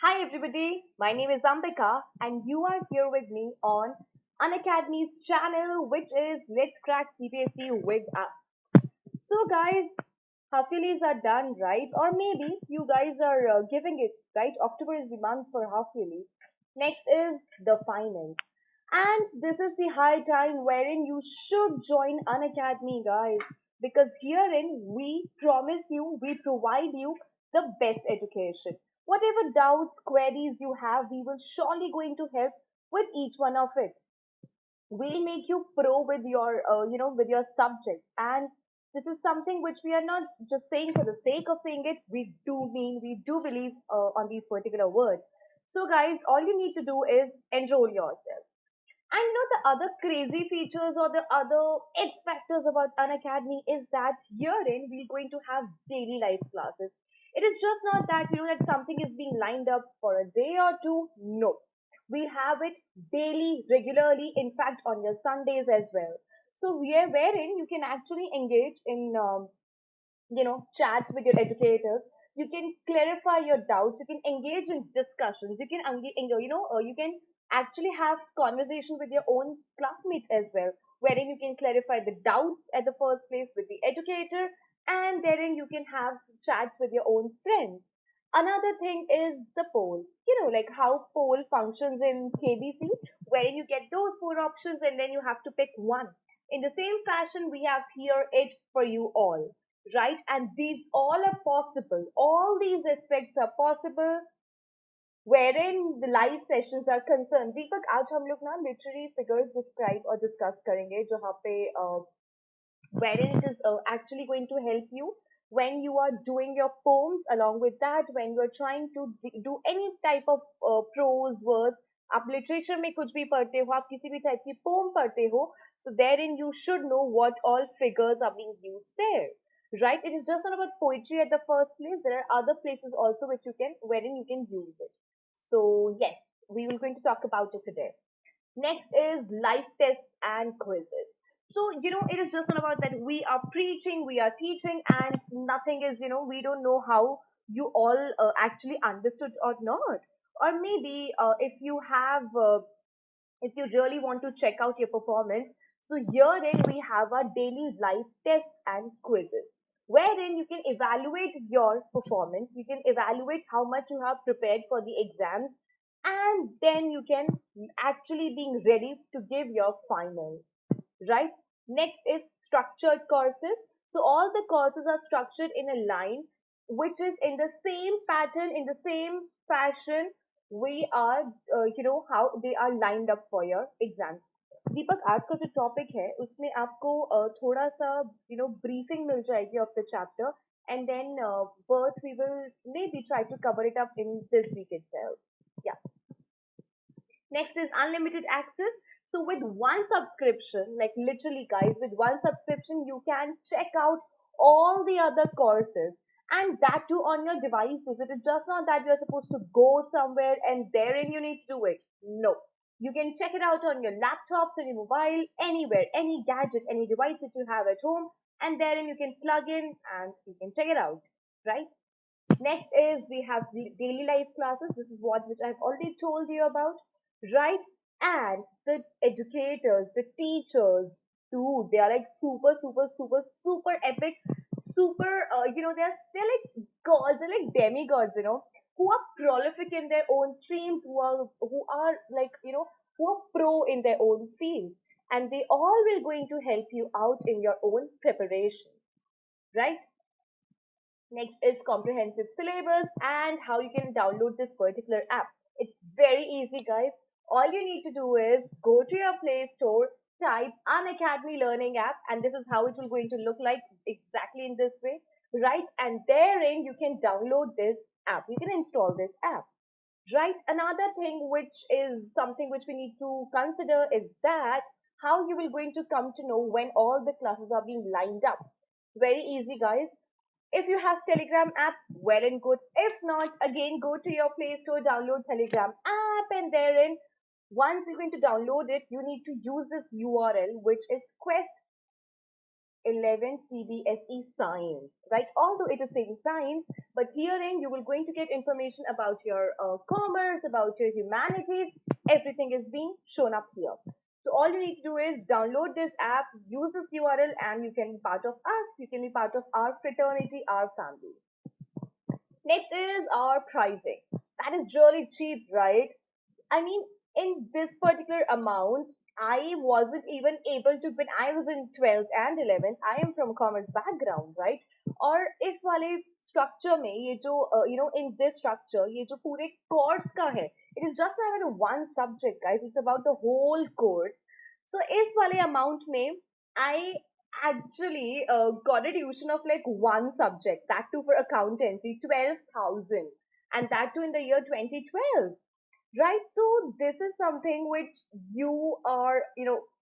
Hi everybody, my name is Ambika and you are here with me on Unacademy's channel which is Let's Crack CBSE with Us. So guys, half yearlies are done, right? Or maybe you guys are giving it, right? October is the month for half yearly. Next is the finals. And this is the high time wherein you should join Unacademy guys because herein we promise you, we provide you the best education. Whatever doubts, queries you have, we will surely going to help with each one of it. We'll make you pro with your with your subjects, and this is something which we are not just saying for the sake of saying it. We do believe on these particular words. So guys, all you need to do is enroll yourself. And the other crazy features or the other X factors about Unacademy is that herein we're going to have daily life classes. It is just not that that something is being lined up for a day or two. No, we have it daily, regularly. In fact, on your Sundays as well. So we are wherein you can actually engage in chats with your educators. You can clarify your doubts. You can engage in discussions. You can you can actually have conversation with your own classmates as well, wherein you can clarify the doubts at the first place with the educator, and therein you can have chats with your own friends. Another thing is the poll. Like how poll functions in KBC, wherein you get those four options and then you have to pick one. In the same fashion, we have here it for you all, right? And these all are possible. All these aspects are possible wherein the live sessions are concerned. दीपक आज हम लोग ना literary figures describe और discuss करेंगे जहाँ पे wherein it is actually going to help you when you are doing your poems. Along with that, when you are trying to do any type of prose verse, आप literature में कुछ भी पढ़ते हो, आप किसी भी टाइप की पोम पढ़ते हो, so therein you should know what all figures are being used there, right? It is just not about poetry at the first place. There are other places also which you can wherein you can use it. So yes, we will going to talk about it today. Next is live tests and quizzes. So, it is just not about that we are preaching, we are teaching, and nothing is, we don't know how you all actually understood or not. Or maybe if you really want to check out your performance, so herein we have our daily live tests and quizzes, wherein you can evaluate your performance, you can evaluate how much you have prepared for the exams, and then you can actually being ready to give your finals, right? Next is structured courses. So all the courses are structured in a line, which is in the same pattern, in the same fashion. We are, how they are lined up for your exams. दीपक आज का जो topic है उसमें आपको थोड़ा सा briefing मिल जाएगी of the chapter and then both we will maybe try to cover it up in this week itself. Yeah. Next is unlimited access. So with one subscription, like literally guys, with one subscription, you can check out all the other courses, and that too on your devices. It is just not that you're supposed to go somewhere and therein you need to do it. No. You can check it out on your laptops, on your mobile, anywhere, any gadget, any device that you have at home, and therein you can plug in and you can check it out, right? Next is we have the daily life classes. This is what which I've already told you about, right? And the educators, the teachers, dude, they are like super, super, super, super epic, super. They're like gods, they're like demigods, who are prolific in their own streams, who are like who are pro in their own fields, and they all will going to help you out in your own preparation, right? Next is comprehensive syllabus and how you can download this particular app. It's very easy, guys. All you need to do is go to your Play Store, type Unacademy Learning app, and this is how it will going to look like exactly in this way, right? And therein you can download this app. You can install this app, right? Another thing which is something which we need to consider is that how you will going to come to know when all the classes are being lined up. Very easy, guys. If you have Telegram app, well and good. If not, again, go to your Play Store, download Telegram app, and therein, once you're going to download it, you need to use this URL, which is 11 CBSE Science, right? Although it is saying science, but herein you will going to get information about your commerce, about your humanities. Everything is being shown up here. So all you need to do is download this app, use this URL, and you can be part of us. You can be part of our fraternity, our family. Next is our pricing. That is really cheap, right? I mean, in this particular amount, I wasn't even able to, when I was in 12th and 11th, I am from commerce background, right? और इस वाले structure में ये जो in this structure ये जो पूरे course का है, it is just not even one subject, guys. It's about the whole course. So इस वाले amount में I actually got a tuition of like one subject, that too for accountancy, 12,000, and that too in the year 2012. Right, so this is something which you are,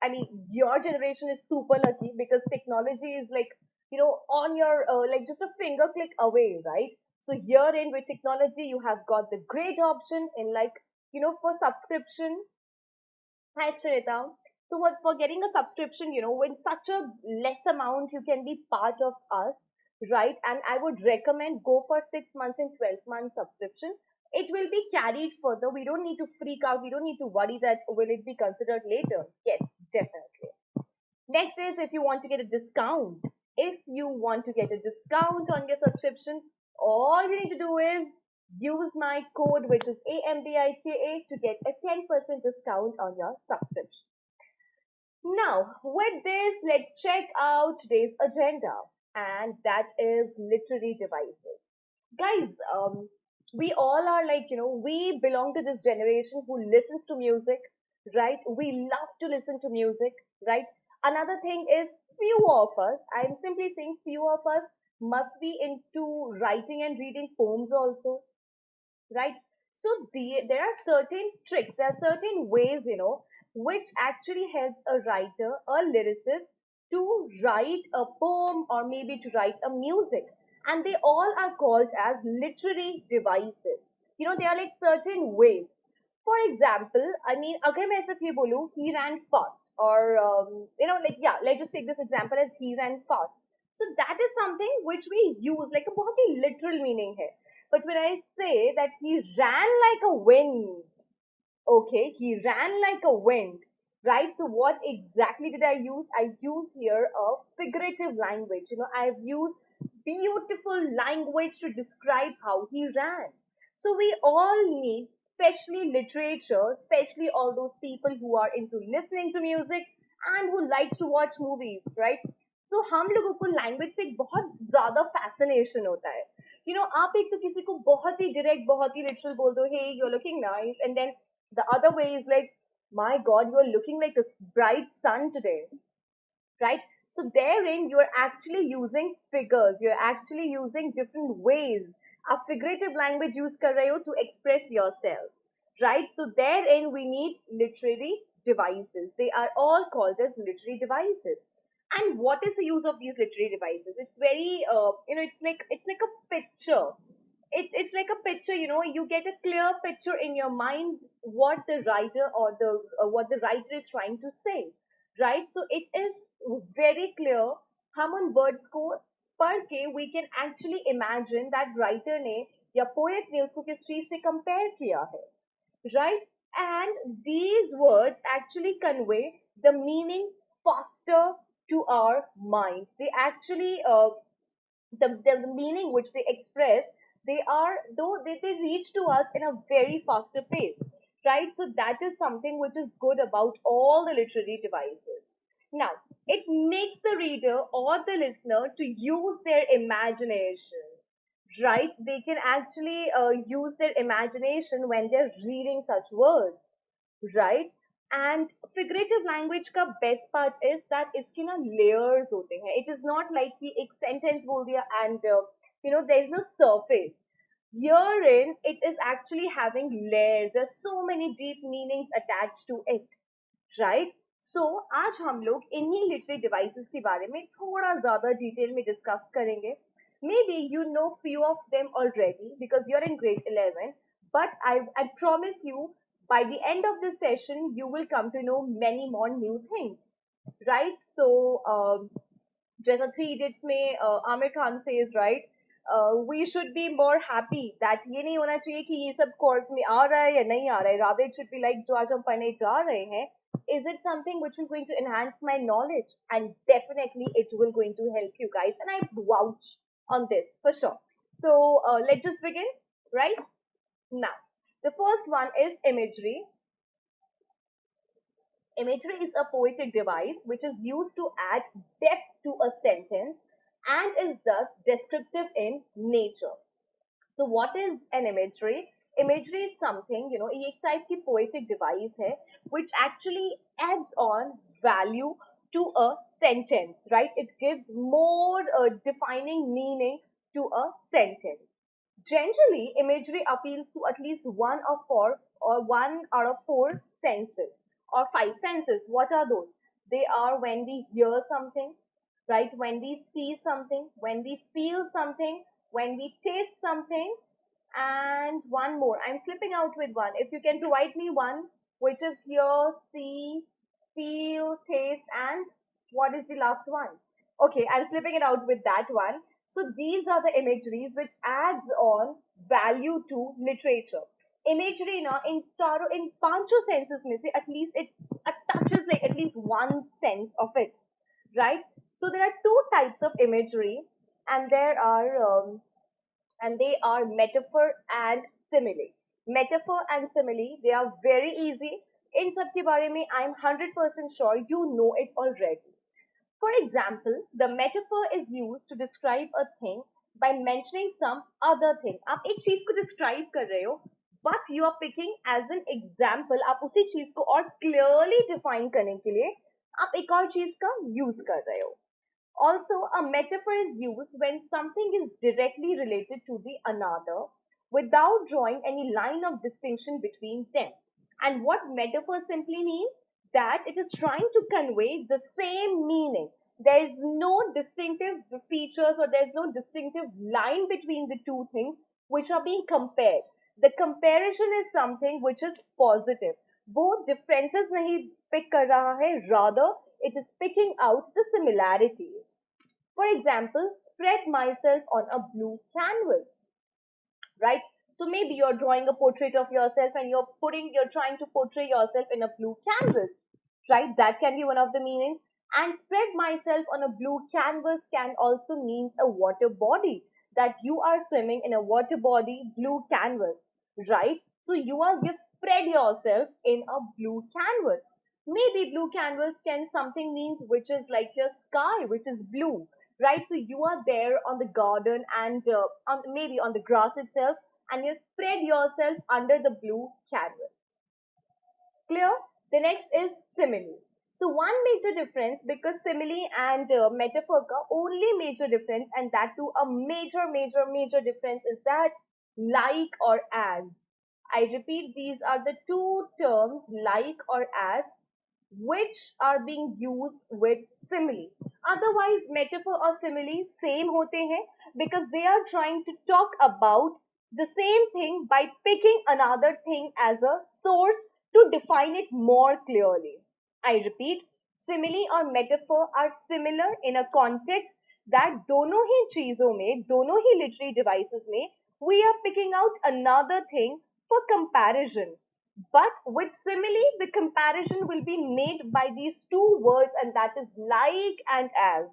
I mean, your generation is super lucky because technology is like, on your, like just a finger click away, right? So here in with technology, you have got the great option in like, for subscription. Hi, Srinita. So what, for getting a subscription, with such a less amount, you can be part of us, right? And I would recommend go for 6 months and 12 months subscription. It will be carried further. We don't need to freak out. We don't need to worry that will it be considered later. Yes, definitely. Next is if you want to get a discount. If you want to get a discount on your subscription, all you need to do is use my code, which is AMBIKA, to get a 10% discount on your subscription. Now, with this, let's check out today's agenda, and that is literary devices. Guys, we all are like, we belong to this generation who listens to music, right? We love to listen to music, right? Another thing is few of us, I'm simply saying few of us must be into writing and reading poems also, right? So there are certain tricks, there are certain ways, which actually helps a writer, a lyricist to write a poem or maybe to write a music. And they all are called as literary devices. They are like certain ways. For example, I mean, अगर मैं ऐसे ये बोलूँ, he ran fast, or like yeah, let's just take this example as he ran fast. So that is something which we use like a बहुत ही literal meaning है. But when I say that he ran like a wind, okay, he ran like a wind, right? So what exactly did I use? I use here a figurative language. I've used beautiful language to describe how he ran. So we all need, especially literature, especially all those people who are into listening to music and who likes to watch movies, right? तो हम लोगों को language से एक बहुत ज्यादा fascination होता है. आप एक तो किसी को बहुत ही डायरेक्ट, बहुत ही लिटरल बोल दो, hey, you're looking nice, and then the other way is like, my God, you're looking like a bright sun today, right? So therein you are actually using figures, you're actually using different ways. A figurative language use kar rahe ho to express yourself, right? So therein we need literary devices. They are all called as literary devices. And what is the use of these literary devices? It's very, it's like a picture. It's like a picture. You get a clear picture in your mind what the writer or the what the writer is trying to say, right? So it is very clear. हम उन words को पढ़ के we can actually imagine that writer ने या poet ने उसको किस चीज से compare किया है, right? And these words actually convey the meaning faster to our mind. They actually, the meaning which they express, they are, though they reach to us in a very faster pace, right? So that is something which is good about all the literary devices. Now, it makes the reader or the listener to use their imagination, right? They can actually use their imagination when they're reading such words, right? And figurative language का best part is that इसके ना layers होते हैं. It is not like कि एक sentence बोल दिया and there is no surface. Herein, it is actually having layers. There's so many deep meanings attached to it, right? So आज हम लोग इन्हीं literary devices के बारे में थोड़ा ज़्यादा detail में discuss करेंगे. Maybe you know few of them already because you're in grade 11, but I promise you by the end of this session, you will come to know many more new things, right? So, जैसा थ्री इडियट्स में Aamir Khan says right, we should be more happy that ये नहीं होना चाहिए कि ये सब course में आ रहा है या नहीं आ रहा है, rather it should be like जो आज हम पढ़ने जा रहे हैं, is it something which is going to enhance my knowledge, and definitely it will going to help you guys, and I vouch on this for sure. So let's just begin. Right now, the first one is imagery. Imagery is a poetic device which is used to add depth to a sentence and is thus descriptive in nature. So what is an imagery? Imagery is something, ये एक type की poetic device है which actually adds on value to a sentence, right? It gives more defining meaning to a sentence. Generally, imagery appeals to at least one of four or one out of four senses or five senses. What are those? They are when we hear something, right? When we see something, when we feel something, when we taste something, and one more. I'm slipping out with one. If you can provide me one, which is hear, see, feel, taste, and what is the last one? Okay, I'm slipping it out with that one. So these are the imageries which adds on value to literature. Imagery na in pancho senses में से at least it touches like at least one sense of it, right? So there are two types of imagery, and there are and they are metaphor and simile. Metaphor and simile, they are very easy. In सब के बारे में I'm 100% sure you know it already. For example, the metaphor is used to describe a thing by mentioning some other thing. आप एक चीज को describe कर रहे हो, but you are picking as an example. आप उसी चीज को और clearly define करने के लिए आप एक और चीज का use कर रहे हो. Also, a metaphor is used when something is directly related to the another without drawing any line of distinction between them. And what metaphor simply means? That it is trying to convey the same meaning. There is no distinctive features or there is no distinctive line between the two things which are being compared. The comparison is something which is positive. वो differences नहीं pick कर रहा है, rather it is picking out the similarities. For example, spread myself on a blue canvas, right? So maybe you're drawing a portrait of yourself and you're trying to portray yourself in a blue canvas, right? That can be one of the meanings. And spread myself on a blue canvas can also mean a water body, that you are swimming in a water body, blue canvas, right? So you spread yourself in a blue canvas. Maybe blue canvas can something means which is like your sky, which is blue, right? So you are there on the garden and maybe on the grass itself, and you spread yourself under the blue canvas. Clear? The next is simile. So one major difference, because simile and metaphor ka only major difference, and that too a major difference, is that like or as. I repeat, these are the two terms, like or as, which are being used with simile. Otherwise, metaphor or simile same hote hain, because they are trying to talk about the same thing by picking another thing as a source to define it more clearly. I repeat, simile or metaphor are similar in a context that दोनों ही चीजों में, दोनों ही literary devices में, we are picking out another thing for comparison. But with simile, the comparison will be made by these two words, and that is like and as.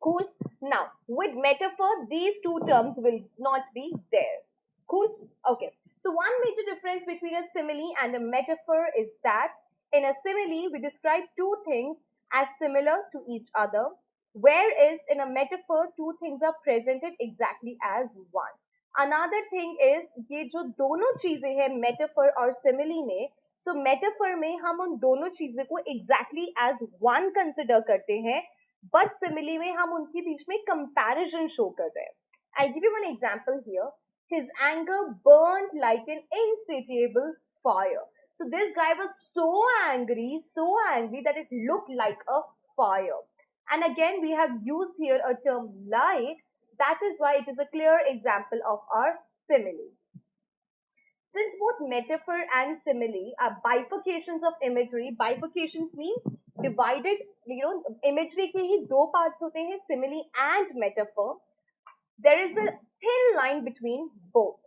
Cool. Now, with metaphor, these two terms will not be there. Cool. Okay. So one major difference between a simile and a metaphor is that in a simile, we describe two things as similar to each other, whereas in a metaphor, two things are presented exactly as one. Another thing is ये जो दोनों चीजें हैं metaphor और simile में, so metaphor में हम उन दोनों चीजों को exactly as one consider करते हैं, but simile में हम उनके बीच में comparison show कर रहे हैं. I'll give you one example here. His anger burned like an insatiable fire. So this guy was so angry that it looked like a fire. And again, we have used here a term like. That is why it is a clear example of our simile. Since both metaphor and simile are bifurcations of imagery, bifurcations mean divided, imagery के ही दो parts होते हैं, simile and metaphor. There is a thin line between both.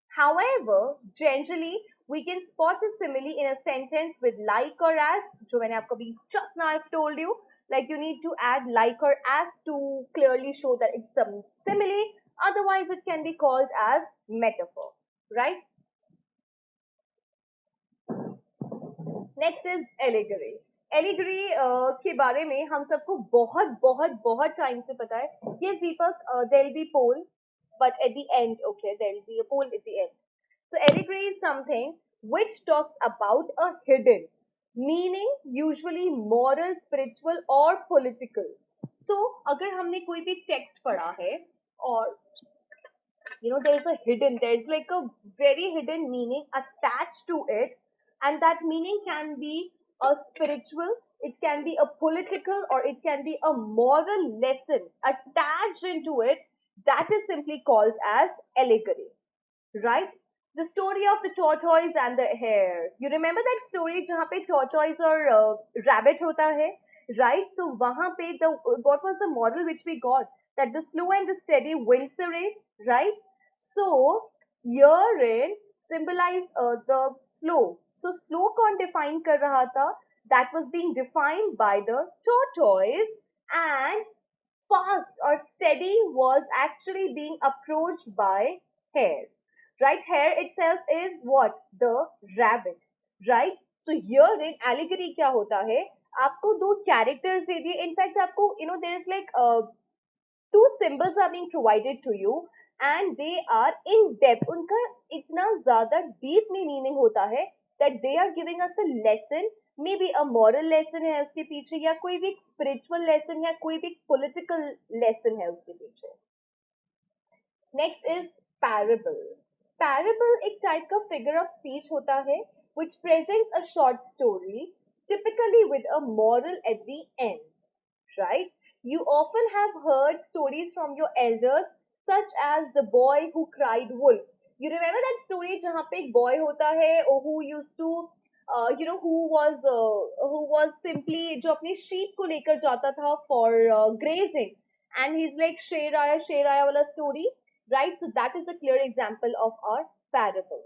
However, generally, we can spot a simile in a sentence with like or as, जो मैंने आपको अभी just now I've told you, like you need to add like or as to clearly show that it's some simile. Otherwise, it can be called as metaphor, right? Next is allegory. Allegory के बारे में हम सबको बहुत बहुत बहुत time से पता है. ये Deepak, there will be poll but at the end, okay, there will be a poll at the end. So allegory is something which talks about a hidden meaning, usually moral, spiritual or political. So अगर हमने कोई भी text पढ़ा है और there is a hidden, there is like a very hidden meaning attached to it, and that meaning can be a spiritual, it can be a political, or it can be a moral lesson attached into it. That is simply called as allegory, right? The story of the tortoise and the hare. You remember that story जहाँ पे tortoise और rabbit होता है, right? So वहाँ पे what was the model which we got? That the slow and the steady wins the race, right? So herein symbolize the slow. So slow कौन define कर रहा था? That was being defined by the tortoise, and fast or steady was actually being approached by hare, right? Hare itself is what? The rabbit, right? So here in allegory क्या होता है? आपको दो characters दे दिए. In fact, आपको there is like two symbols are being provided to you, and they are in depth. उनका इतना ज़्यादा deep में meaning होता है that they are giving us a lesson. Maybe a moral lesson है उसके पीछे, या कोई भी spiritual lesson, या कोई भी political lesson है उसके पीछे. Next is parable. Parable एक type का figure of speech होता है which presents a short story, typically with a moral at the end, right? You often have heard stories from your elders, such as the boy who cried wolf. You remember that story जहाँ पे एक boy होता है who used to who was simply जो अपने sheep को लेकर जाता था for grazing, and he's like शेर आया वाला story, right? So that is a clear example of our parable.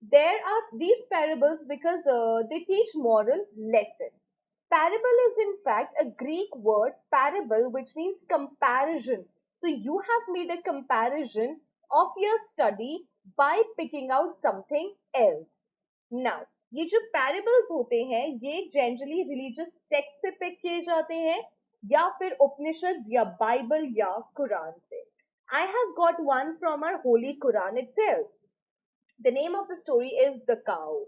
There are these parables because they teach moral lesson. Parable is in fact a Greek word, parable, which means comparison. So you have made a comparison of your study by picking out something else. Now, ये जो parables होते हैं, ये generally religious text से pick किए जाते हैं, या फिर उपनिषद या Bible या Quran से. I have got one from our Holy Quran itself. The name of the story is the cow.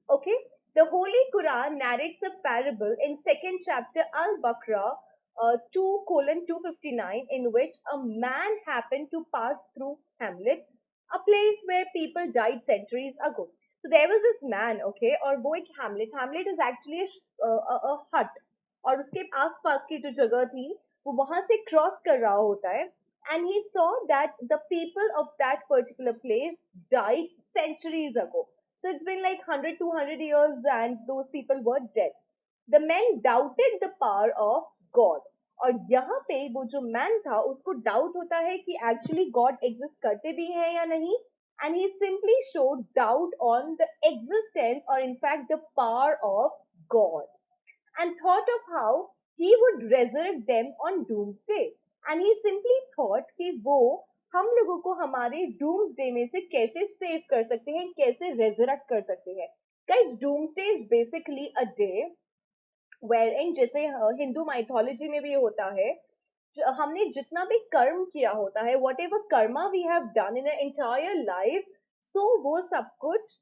Okay, the Holy Quran narrates a parable in second chapter Al-Baqarah 2:259, in which a man happened to pass through Hamlet, a place where people died centuries ago. So there was this man, okay, और वो एक Hamlet is actually a hut, और उसके आसपास की जो जगह थी वो वहां से क्रॉस कर रहा होता है, and he saw that the people of that particular place died centuries ago. So it's been like 100, 200 years and those people were dead. The men doubted the power of God. और यहाँ पे वो जो man था उसको doubt होता है कि एक्चुअली गॉड एग्जिस्ट करते भी हैं या नहीं, and he simply showed doubt on the existence or in fact the power of God, and thought of how he would resurrect them on doomsday. And he simply thought कि वो हम लोगों को हमारे डूम्सडे में से कैसे सेव कर सकते हैं, कैसे रेजरेक्ट कर सकते हैं. Guys, doomsday is basically a day wherein, जैसे हिंदू माइथोलॉजी में भी होता है, हमने जितना भी कर्म किया होता है, whatever karma we have done in entire life, so वो सब कुछ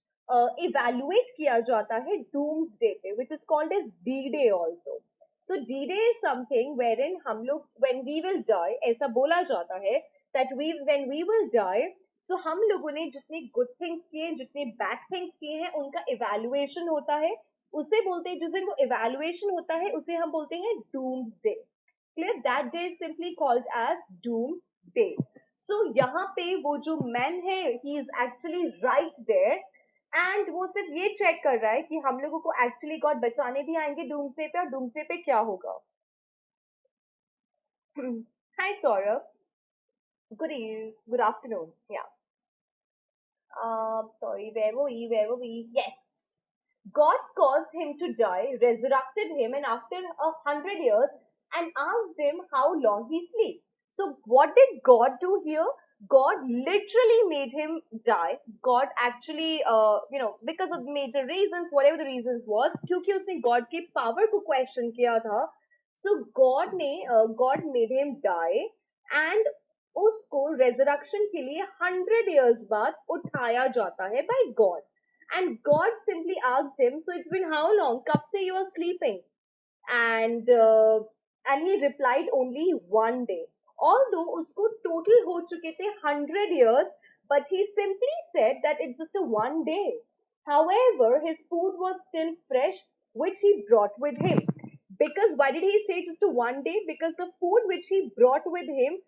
इवेल्युएट किया जाता है डूम्सडे पे, which is called as D day also. So D day is something wherein हम लोग व्हेन वी विल डाई, ऐसा बोला जाता है that when we will die, so हम लोगों ने जितने गुड थिंग्स किए, जितने बैड थिंग्स किए हैं, उनका इवेल्युएशन होता है. उसे बोलते हैं, जिस दिन वो इवेल्युएशन होता है उसे हम बोलते हैं doomsday. Clear? That day is simply called as doomsday. So यहाँ पे वो जो मैन है he is actually right there and वो सिर्फ ये चेक कर रहा है कि हम लोगों को एक्चुअली गॉड बचाने भी आएंगे डूम्सडे पे और डूम्सडे पे क्या होगा. Hi Saurabh, good afternoon. Yeah. Sorry, where were we? Yes. God caused him to die, resurrected him, and after 100 years, and asked him how long he sleep. So, what did God do here? God literally made him die. God actually, because of major reasons, whatever the reasons was, क्योंकि उसने God की power को question किया था. So, God made him die, and उसको resurrection के लिए 100 years बाद उठाया जाता है by God. And God simply asked him, so it's been how long? कब से you are sleeping? And he replied only 1 day. Although उसको total हो चुके थे 100 years, but he simply said that it's just a 1 day. However, his food was still fresh, which he brought with him. Because why did he say just a 1 day? Because the food which he brought with him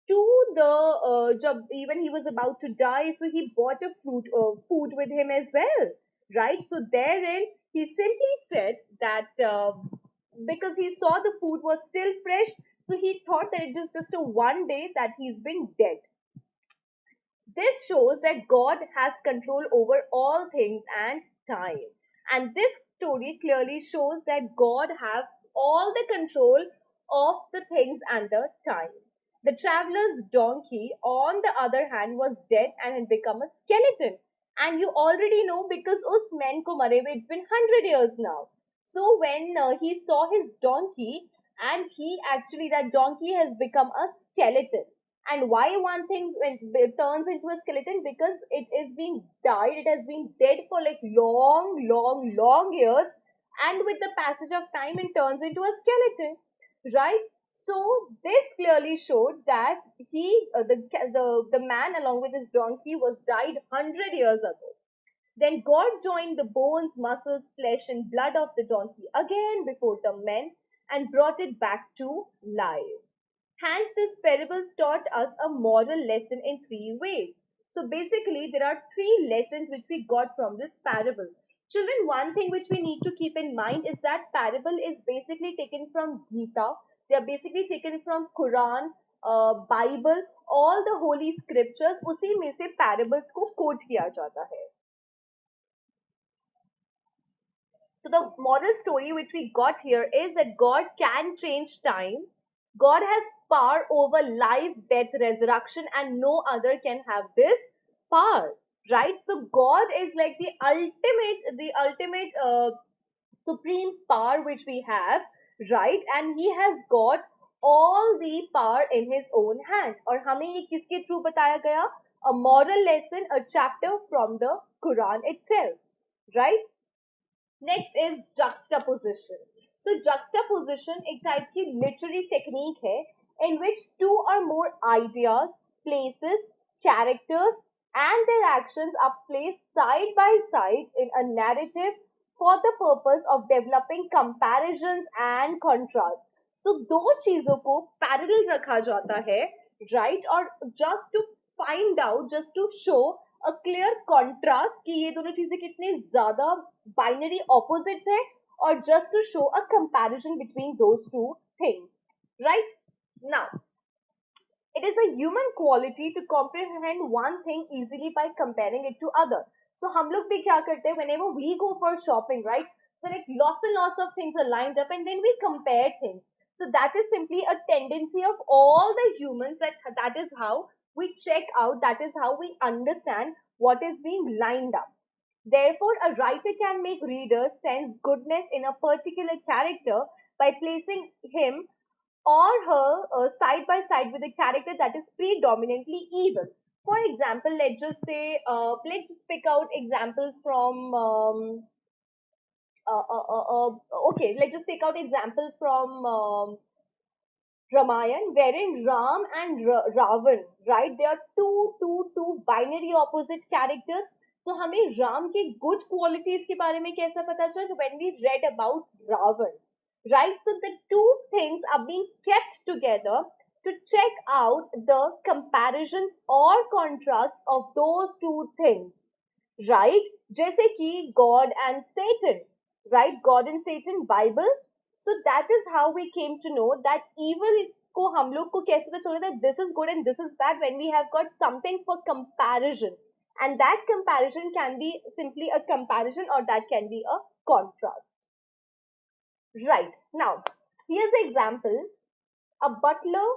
to the job even he was about to die, so he bought a food with him as well, right? So therein he simply said that because he saw the food was still fresh, so he thought that it was just a 1 day that he's been dead. This shows that God has control over all things and time. And this story clearly shows that God has all the control of the things and the time. The traveler's donkey, on the other hand, was dead and had become a skeleton. And you already know because us men ko mare hue it's been 100 years now. So when he saw his donkey, and he actually that donkey has become a skeleton. And why one thing when it turns into a skeleton? Because it is being died, it has been dead for like long years, and with the passage of time, it turns into a skeleton, right? So this clearly showed that the man along with his donkey was died 100 years ago. Then God joined the bones, muscles, flesh, and blood of the donkey again before the men and brought it back to life. Hence, this parable taught us a moral lesson in three ways. So basically, there are three lessons which we got from this parable. Children, one thing which we need to keep in mind is that parable is basically taken from Gita. They are basically taken from Quran, Bible, all the holy scriptures. उसी में से parables को quote किया जाता है. So the moral story which we got here is that God can change time. God has power over life, death, resurrection, and no other can have this power. Right? So God is like the ultimate supreme power which we have, right? And He has got all the power in His own hands. और हमें ये किसके through बताया गया? A moral lesson, a chapter from the Quran itself, right? Next is juxtaposition. So juxtaposition एक type की literary technique है in which two or more ideas, places, characters and their actions are placed side by side in a narrative for the purpose of developing comparisons and contrast. So दो चीजों को parallel रखा जाता है, right? और just to find out, just to show a clear contrast कि ये दोनों चीजें कितने ज्यादा binary opposites है, or just to show a comparison between those two things, right? Now, it is a human quality to comprehend one thing easily by comparing it to other. So हम लोग भी क्या करते हैं whenever we go for shopping, right? So like lots and lots of things are lined up and then we compare things. So that is simply a tendency of all the humans, that is how we check out, that is how we understand what is being lined up. Therefore, a writer can make readers sense goodness in a particular character by placing him or her side by side with a character that is predominantly evil. For example, let's just pick out examples from okay, let's just take out example from Ramayan, wherein Ram and Ravan, right? They are two binary opposite characters. So हमें राम के good qualities के बारे में कैसा पता चला? So when we read about Ravan, right? So the two things are being kept together to check out the comparisons or contrasts of those two things, right? जैसे कि God and Satan, right? God and Satan, Bible. So that is how we came to know that evil को हम लोग को कैसे पता चला that this is good and this is bad when we have got something for comparison, and that comparison can be simply a comparison or that can be a contrast. Right. Now, here's an example. A butler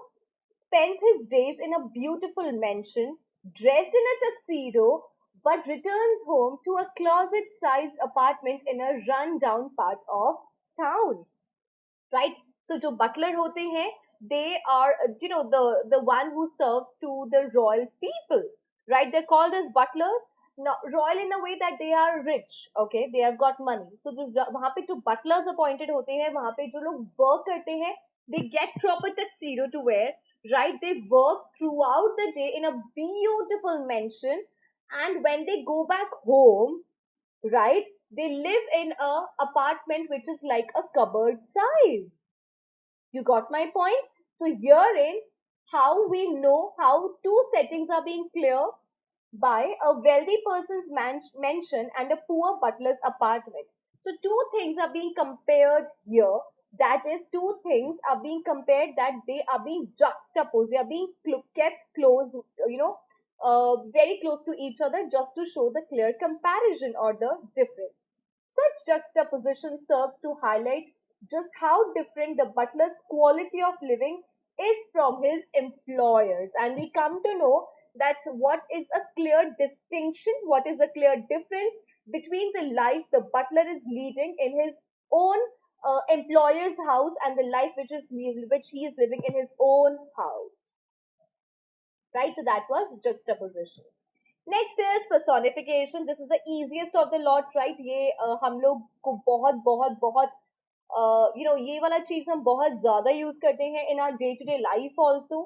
spends his days in a beautiful mansion, dressed in a tuxedo, but returns home to a closet-sized apartment in a run-down part of town. Right? So, जो butler होते हैं, they are, the one who serves to the royal people. Right? They're called as butlers. Now, royal in a way that they are rich. Okay, they have got money. So, वहाँ पे जो butlers appointed होते हैं, वहाँ पे जो लोग work करते हैं, they get proper tuxedo to wear. Right? They work throughout the day in a beautiful mansion, and when they go back home, right, they live in a apartment which is like a cupboard size. You got my point? So herein, how we know how two settings are being clear by a wealthy person's mansion and a poor butler's apartment. So two things are being compared here. That is, two things are being compared, that they are being juxtaposed. They are being kept close, very close to each other, just to show the clear comparison or the difference. Such juxtaposition serves to highlight just how different the butler's quality of living is from his employers. And we come to know that what is a clear distinction, what is a clear difference between the life the butler is leading in his own employer's house and the life which he is living in his own house. Right? So that was juxtaposition. Next is personification. This is the easiest of the lot, right? ये हम लोग को बहुत बहुत बहुत ये वाला चीज हम बहुत ज्यादा यूज करते हैं in our day to day life also,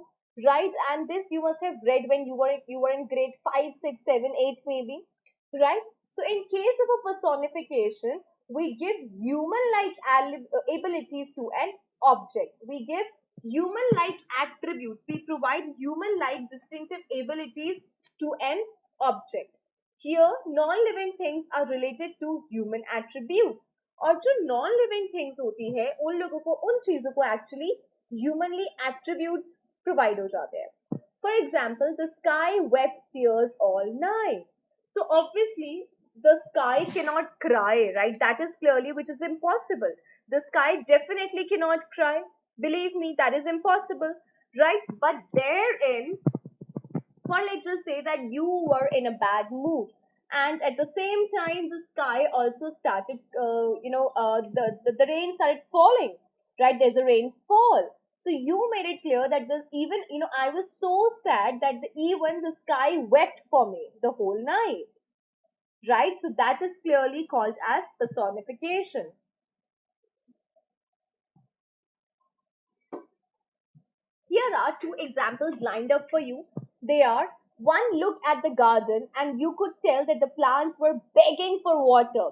right? And this you must have read when you were in grade 5, 6, 7, 8 maybe, right? So in case of a personification, we give human like abilities to an object. We give human like attributes. We provide human like distinctive abilities to an object. Here, non-living things are related to human attributes. और जो non-living things होती है, उन लोगों को, उन चीजों को actually humanly attributes provide हो जाते हैं. For example, the sky wept tears all night. So obviously, the sky cannot cry, right? That is clearly which is impossible. The sky definitely cannot cry. Believe me, that is impossible, right? But therein, or let's just say that you were in a bad mood, and at the same time the sky also started the rain started falling, right? There's a rainfall, so you made it clear that this, even I was so sad that even the sky wept for me the whole night, right? So that is clearly called as personification. Here are two examples lined up for you. They are: one looked at the garden and you could tell that the plants were begging for water.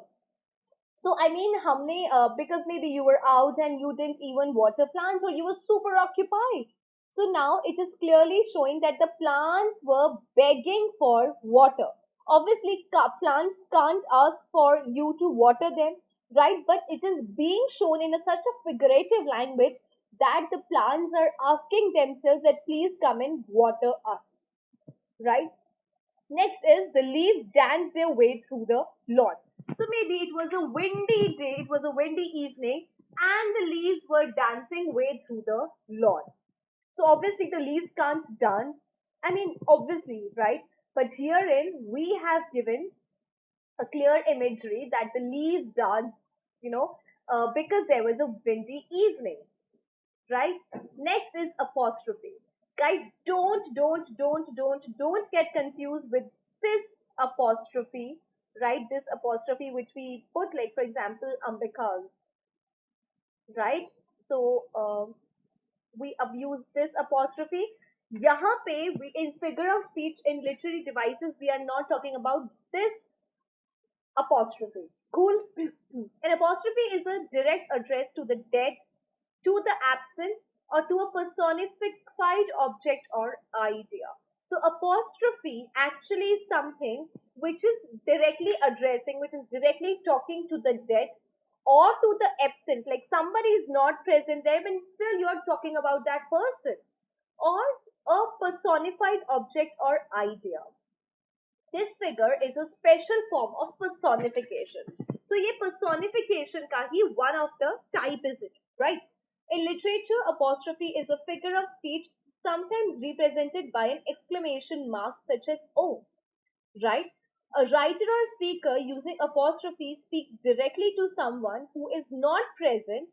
So I mean, हमने because maybe you were out and you didn't even water plants, or you were super occupied. So now it is clearly showing that the plants were begging for water. Obviously, plants can't ask for you to water them, right? But it is being shown in such a figurative language that the plants are asking themselves that please come and water us, right? Next is the leaves dance their way through the lawn. So maybe it was a windy day, it was a windy evening, and the leaves were dancing way through the lawn. So obviously the leaves can't dance. I mean, obviously, right? But herein we have given a clear imagery that the leaves dance, because there was a windy evening, right? Next is apostrophe. Guys, don't get confused with this apostrophe, right? This apostrophe which we put, like for example, Ambika, right? So we abuse this apostrophe. यहाँ पे we, in figure of speech, in literary devices, we are not talking about this apostrophe. Cool. An apostrophe is a direct address to the dead, to the absent, or to a personified object or idea. So apostrophe actually is something which is directly addressing, which is directly talking to the dead or to the absent, like somebody is not present there, but still you are talking about that person, or a personified object or idea. This figure is a special form of personification. So ये personification का ही one of the type is it, right? In literature, apostrophe is a figure of speech sometimes represented by an exclamation mark such as "oh," right? A writer or speaker using apostrophe speaks directly to someone who is not present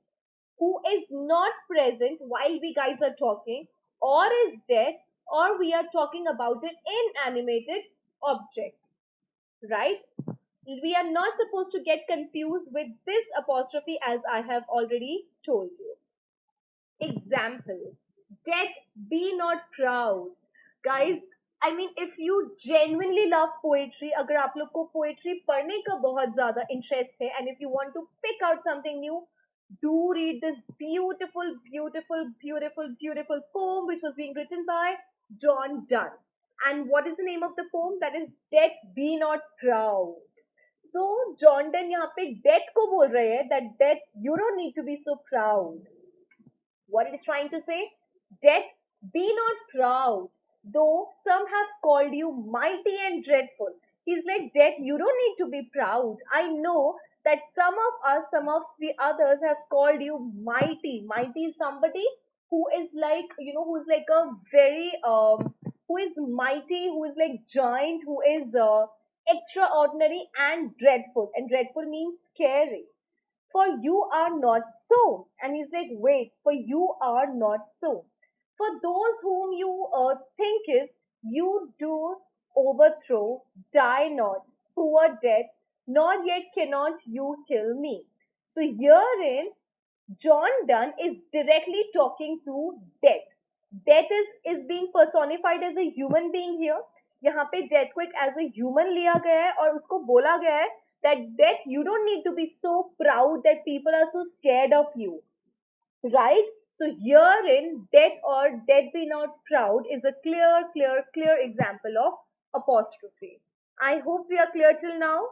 while we guys are talking, or is dead, or we are talking about an inanimated object, right? We are not supposed to get confused with this apostrophe as I have already told you. Example, death be not proud. Guys, I mean, if you genuinely love poetry, अगर आप लोग को poetry पढ़ने का बहुत ज़्यादा interest है, and if you want to pick out something new, do read this beautiful, beautiful, beautiful, beautiful poem which was being written by John Donne. And what is the name of the poem? That is Death Be Not Proud. So John Donne यहाँ पे death को बोल रहे हैं that death you don't need to be so proud. What it is trying to say? Death, be not proud, though some have called you mighty and dreadful. He's like, Death, you don't need to be proud. I know that some of us, some of the others have called you mighty. Mighty is somebody who is like, who is like a very, who is mighty, who is like giant, who is extraordinary and dreadful. And dreadful means scary. For you are not so. And he's like, wait, for you are not so. For those whom you think is, you do overthrow, die not, poor death, nor yet cannot you kill me. So herein, John Donne is directly talking to death. Death is being personified as a human being here. यहाँ पे death को एक as a human लिया गया है और उसको बोला गया है that death you don't need to be so proud that people are so scared of you, right? So herein death or death be not proud is a clear example of apostrophe. I hope we are clear till now.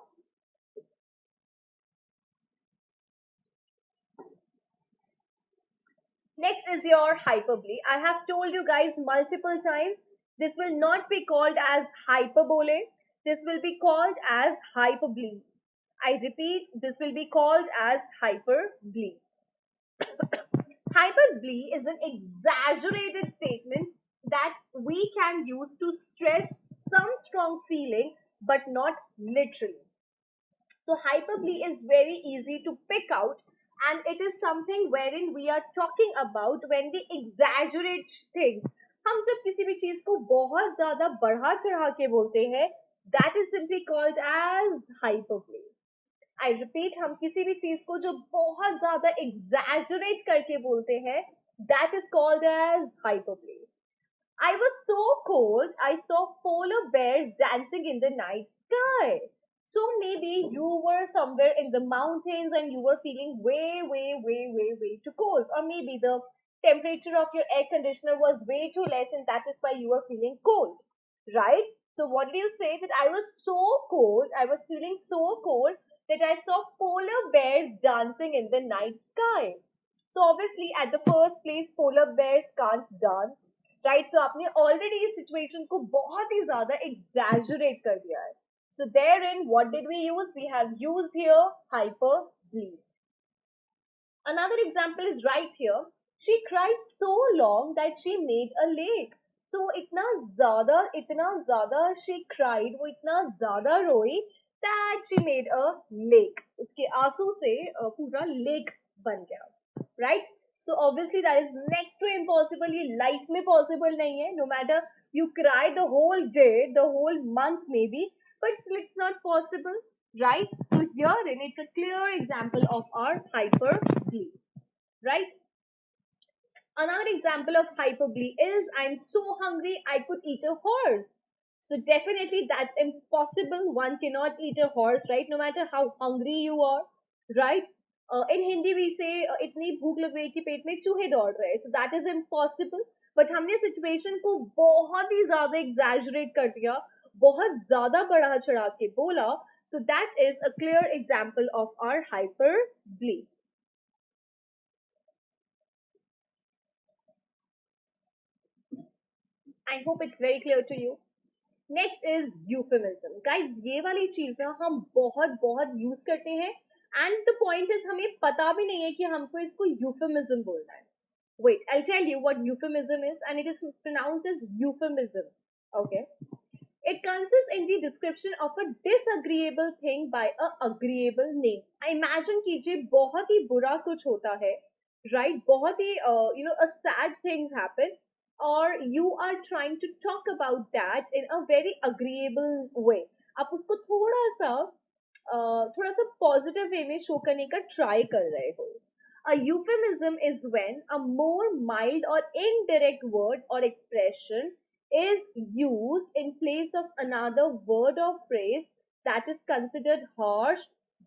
Next is your hyperbole. I have told you guys multiple times, this will not be called as hyperbole. This will be called as hyperbole. I repeat, this will be called as hyperbole. Hyperbole is an exaggerated statement that we can use to stress some strong feeling, but not literally. So hyperbole is very easy to pick out, and it is something wherein we are talking about when we exaggerate things. हम जब किसी भी चीज को बहुत ज्यादा बढ़ा चढ़ा के बोलते हैं, that is simply called as hyperbole. I repeat, हम किसी भी चीज को जो बहुत ज्यादा exaggerate करके बोलते हैं, that is called as hyperbole. I was so cold, I saw polar bears dancing in the night sky. So maybe you were somewhere in the mountains and you were feeling way too cold. Or maybe the temperature of your air conditioner was way too less and that is why you were feeling cold. Right? So what did you say? That I was so cold, I was feeling so cold that I saw polar bears dancing in the night sky. So obviously at the first place polar bears can't dance. Right so आपने already इस situation को बहुत ही ज्यादा exaggerate कर दिया है. So therein, what did we use? We have used here hyperbole. Another example is right here. She cried so long that she made a lake. So इतना ज्यादा she cried, वो इतना ज्यादा रोई that she made a lake. उसके आंसू से पूरा lake बन गया. Right? So obviously that is next to impossible. ये life में possible नहीं है. No matter you cry the whole day, the whole month maybe, but still it's not possible, right? So herein it's a clear example of our hyperbole, right? Another example of hyperbole is I'm so hungry I could eat a horse. So definitely that's impossible. One cannot eat a horse, right? No matter how hungry you are, right? In Hindi we say इतनी भूख लग रही है कि पेट में चूहे दौड़ रहे हैं, so that is impossible. But हमने सिचुएशन को बहुत ही ज्यादा एग्जैजरेट कर दिया, बहुत ज्यादा बढ़ा चढ़ा के बोला. So that is a clear example of our hyperbole. I hope it's very clear to you. Next is euphemism. Guys ये वाली चीज ना हम बहुत बहुत यूज करते हैं, एंड द पॉइंट इज हमें पता भी नहीं है कि हमको इसको यूफेमिज्म बोलना है. Wait, I'll tell you what euphemism is, and it is pronounced as euphemism. Okay. It consists in the description of a disagreeable thing by a agreeable name. Imagine कीजिए बहुत ही बुरा कुछ होता है, right? बहुत ही a sad things happen, or you are trying to talk about that in a very agreeable way. आप उसको थोड़ा सा पॉजिटिव वे में शो करने का ट्राई कर रहे हो. A euphemism is when a more mild or indirect word or expression is used in place of another word or phrase that is considered harsh,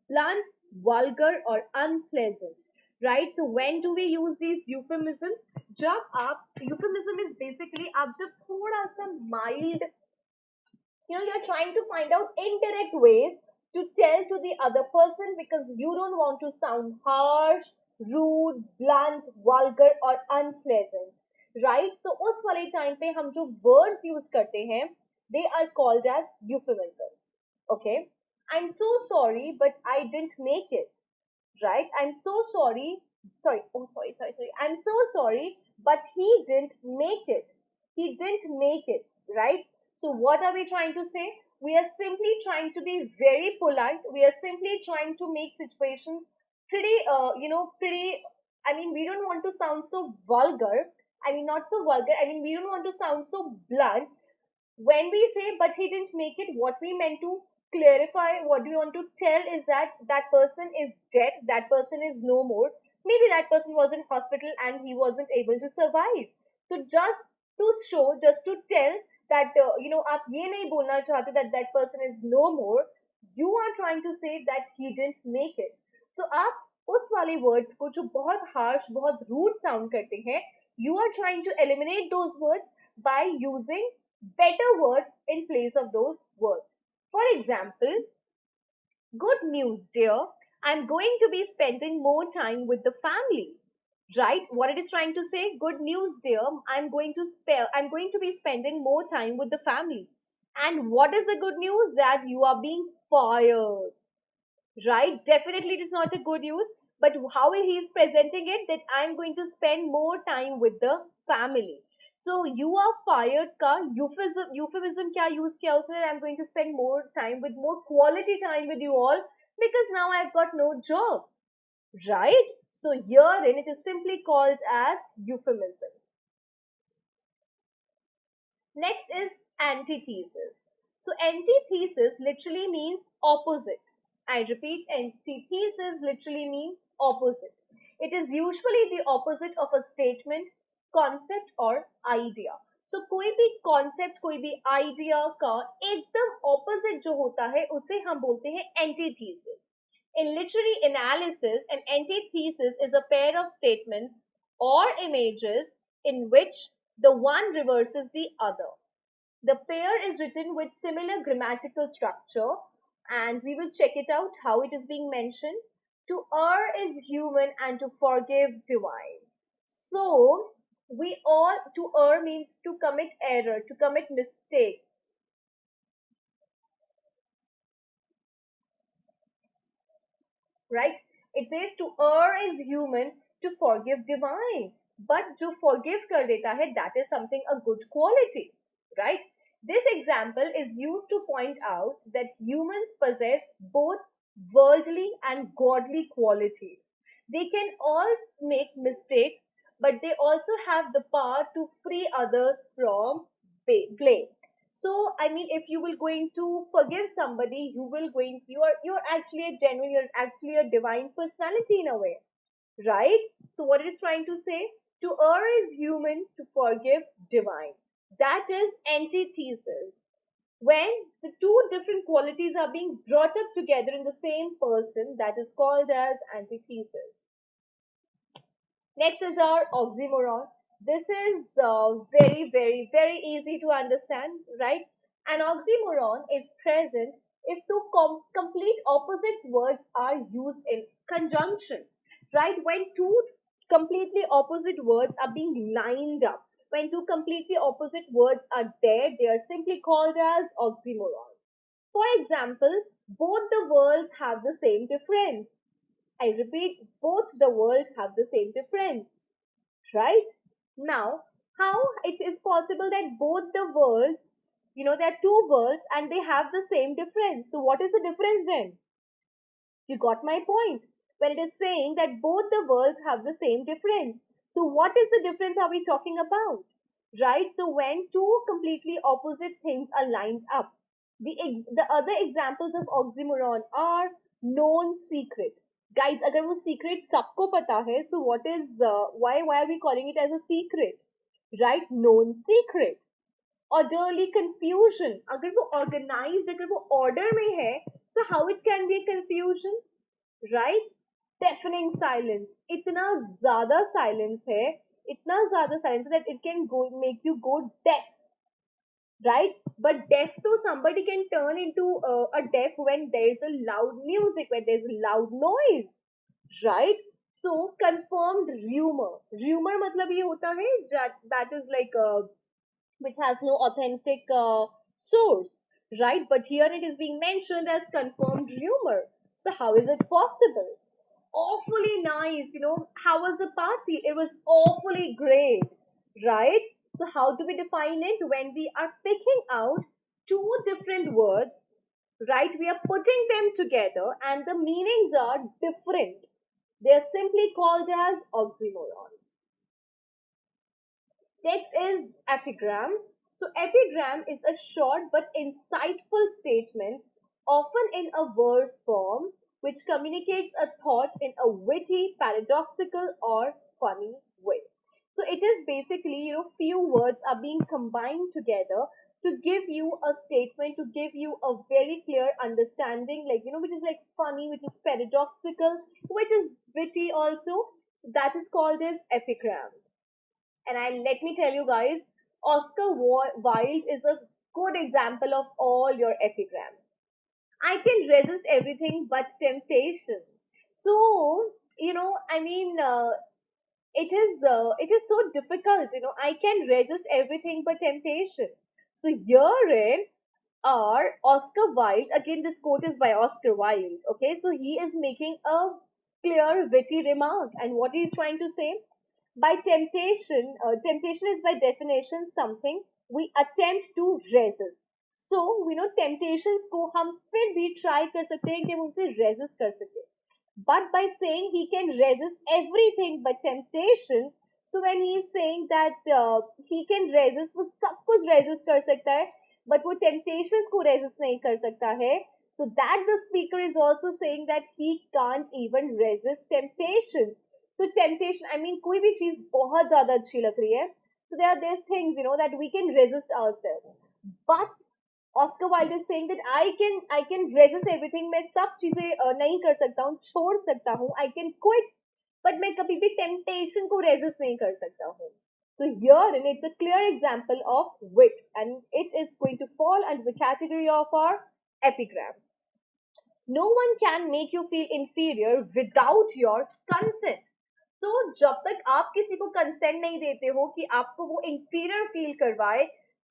blunt, vulgar, or unpleasant. Right? So when do we use these euphemisms? जब आप euphemism is basically आप जब थोड़ा सा mild, you're trying to find out indirect ways to tell to the other person because you don't want to sound harsh, rude, blunt, vulgar or unpleasant, right? So उस वाले time पे हम जो words use करते हैं, they are called as euphemism. Okay. I'm so sorry but I didn't make it, right? I'm so sorry. Sorry. I'm so sorry, but he didn't make it. He didn't make it, right? So what are we trying to say? We are simply trying to be very polite. We are simply trying to make situations pretty, pretty. I mean, we don't want to sound so vulgar. I mean, not so vulgar. I mean, we don't want to sound so blunt. When we say but he didn't make it, what we meant to clarify, what we want to tell is that that person is dead, that person is no more. Maybe that person was in hospital and he wasn't able to survive. So just to show, just to tell that आप ये नहीं बोलना चाहते that that person is no more, you are trying to say that he didn't make it. So आप उस वाले words को जो बहुत harsh, बहुत rude sound करते हैं, you are trying to eliminate those words by using better words in place of those words. For example, good news, dear. I'm going to be spending more time with the family. Right? What it is trying to say? Good news, dear. I'm going to be spending more time with the family. And what is the good news? That you are being fired, right? Definitely it is not a good news, but how he is presenting it, that I'm going to spend more time with the family. So you are fired का euphemism क्या use किया उसने? I'm going to spend more time with more quality time with you all because now I've got no job, right? So herein it is simply called as euphemism. Next is antithesis. So antithesis literally means opposite. I repeat, antithesis literally means opposite. It is usually the opposite of a statement, concept or idea. So कोई भी concept, कोई भी idea का एकदम opposite जो होता है उसे हम बोलते हैं antithesis. In literary analysis, an antithesis is a pair of statements or images in which the one reverses the other. The pair is written with similar grammatical structure, and we will check it out how it is being mentioned. To err is human and to forgive divine. So, to err means to commit error, to commit mistake. Right? It says to err is human, to forgive divine. But जो forgive कर देता है, that is something a good quality, right? This example is used to point out that humans possess both worldly and godly qualities. They can all make mistakes, but they also have the power to free others from blame. So I mean, if you will going to forgive somebody, you're actually a genuine, you're actually a divine personality in a way, right? So what it is trying to say? To err is human, to forgive divine. That is antithesis. When the two different qualities are being brought up together in the same person, that is called as antithesis. Next is our oxymoron. This is very easy to understand, right? An oxymoron is present if two complete opposite words are used in conjunction, right? When two completely opposite words are being lined up, when two completely opposite words are there, they are simply called as oxymoron. For example, both the worlds have the same difference. I repeat, both the worlds have the same difference, right? Now, how it is possible that both the worlds, there are two worlds and they have the same difference. So what is the difference then? You got my point. When it is saying that both the worlds have the same difference. So what is the difference are we talking about? Right? So when two completely opposite things are lined up. The other examples of oxymoron are known secret. Guys, अगर वो secret सबको पता है, so what is why are we calling it as a secret? Right? Known secret. Orderly confusion. अगर वो organized, अगर वो order में है, so how it can be a confusion? Right? Deafening silence. इतना ज़्यादा silence है, इतना ज़्यादा silence है that it can go make you go deaf, right? But deaf to somebody can turn into a deaf when there is a loud music, when there is a loud noise, right? So confirmed rumor. Rumor मतलब ये होता है that is like which has no authentic source, right? But here it is being mentioned as confirmed rumor. So how is it possible? Awfully nice, how was the party? It was awfully great, right? So how do we define it? When we are picking out two different words, right? We are putting them together and the meanings are different. They are simply called as oxymoron. Next is epigram. So epigram is a short but insightful statement, often in a verse form, which communicates a thought in a witty, paradoxical, or funny way. So it is basically, few words are being combined together to give you a statement, to give you a very clear understanding, like, which is like funny, which is paradoxical, which is witty also. So that is called as epigram. And let me tell you guys, Oscar Wilde is a good example of all your epigrams. I can resist everything but temptation. So, it is so difficult. I can resist everything but temptation. So herein are Oscar Wilde. Again, this quote is by Oscar Wilde. Okay, so he is making a clear, witty remark, and what he is trying to say by temptation, temptation is by definition something we attempt to resist. So, temptations को हम फिर भी try कर सकते हैं कि हम उनसे resist कर सकें. But by saying he can resist everything but temptation, so when he is saying that he can resist, वो सब कुछ resist कर सकता है, but वो temptations को resist नहीं कर सकता है. So that the speaker is also saying that he can't even resist temptation. So temptation, कोई भी चीज बहुत ज्यादा अच्छी लग रही है. So there are these things, that we can resist ourselves. But Oscar Wilde is saying that I can resist everything. मैं सब चीजें नहीं कर सकता हूँ, छोड़ सकता हूँ. I can quit, but मैं कभी भी temptation को resist नहीं कर सकता हूँ. So here, and it's a clear example of wit, and it is going to fall under the category of our epigram. No one can make you feel inferior without your consent. तो जब तक आप किसी को consent नहीं देते हो कि आपको वो इंफीरियर फील करवाए,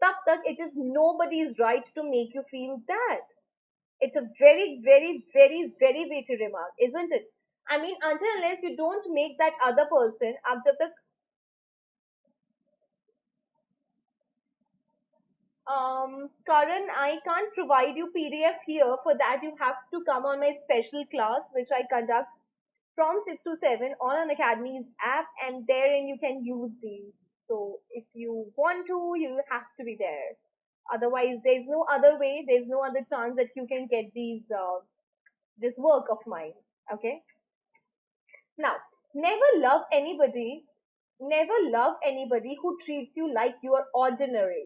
तब तक it is nobody's right to make you feel that. It's a very weighty remark, isn't it? Until unless you don't make that other person, आप जब तक Karan, I can't provide you PDF here. For that, you have to come on my special class, which I conduct from 6 to 7 on Unacademy's app, and therein you can use these. So if you want to, you have to be there. Otherwise, there's no other way. There's no other chance that you can get this work of mine. Okay. Now, never love anybody. Never love anybody who treats you like you are ordinary.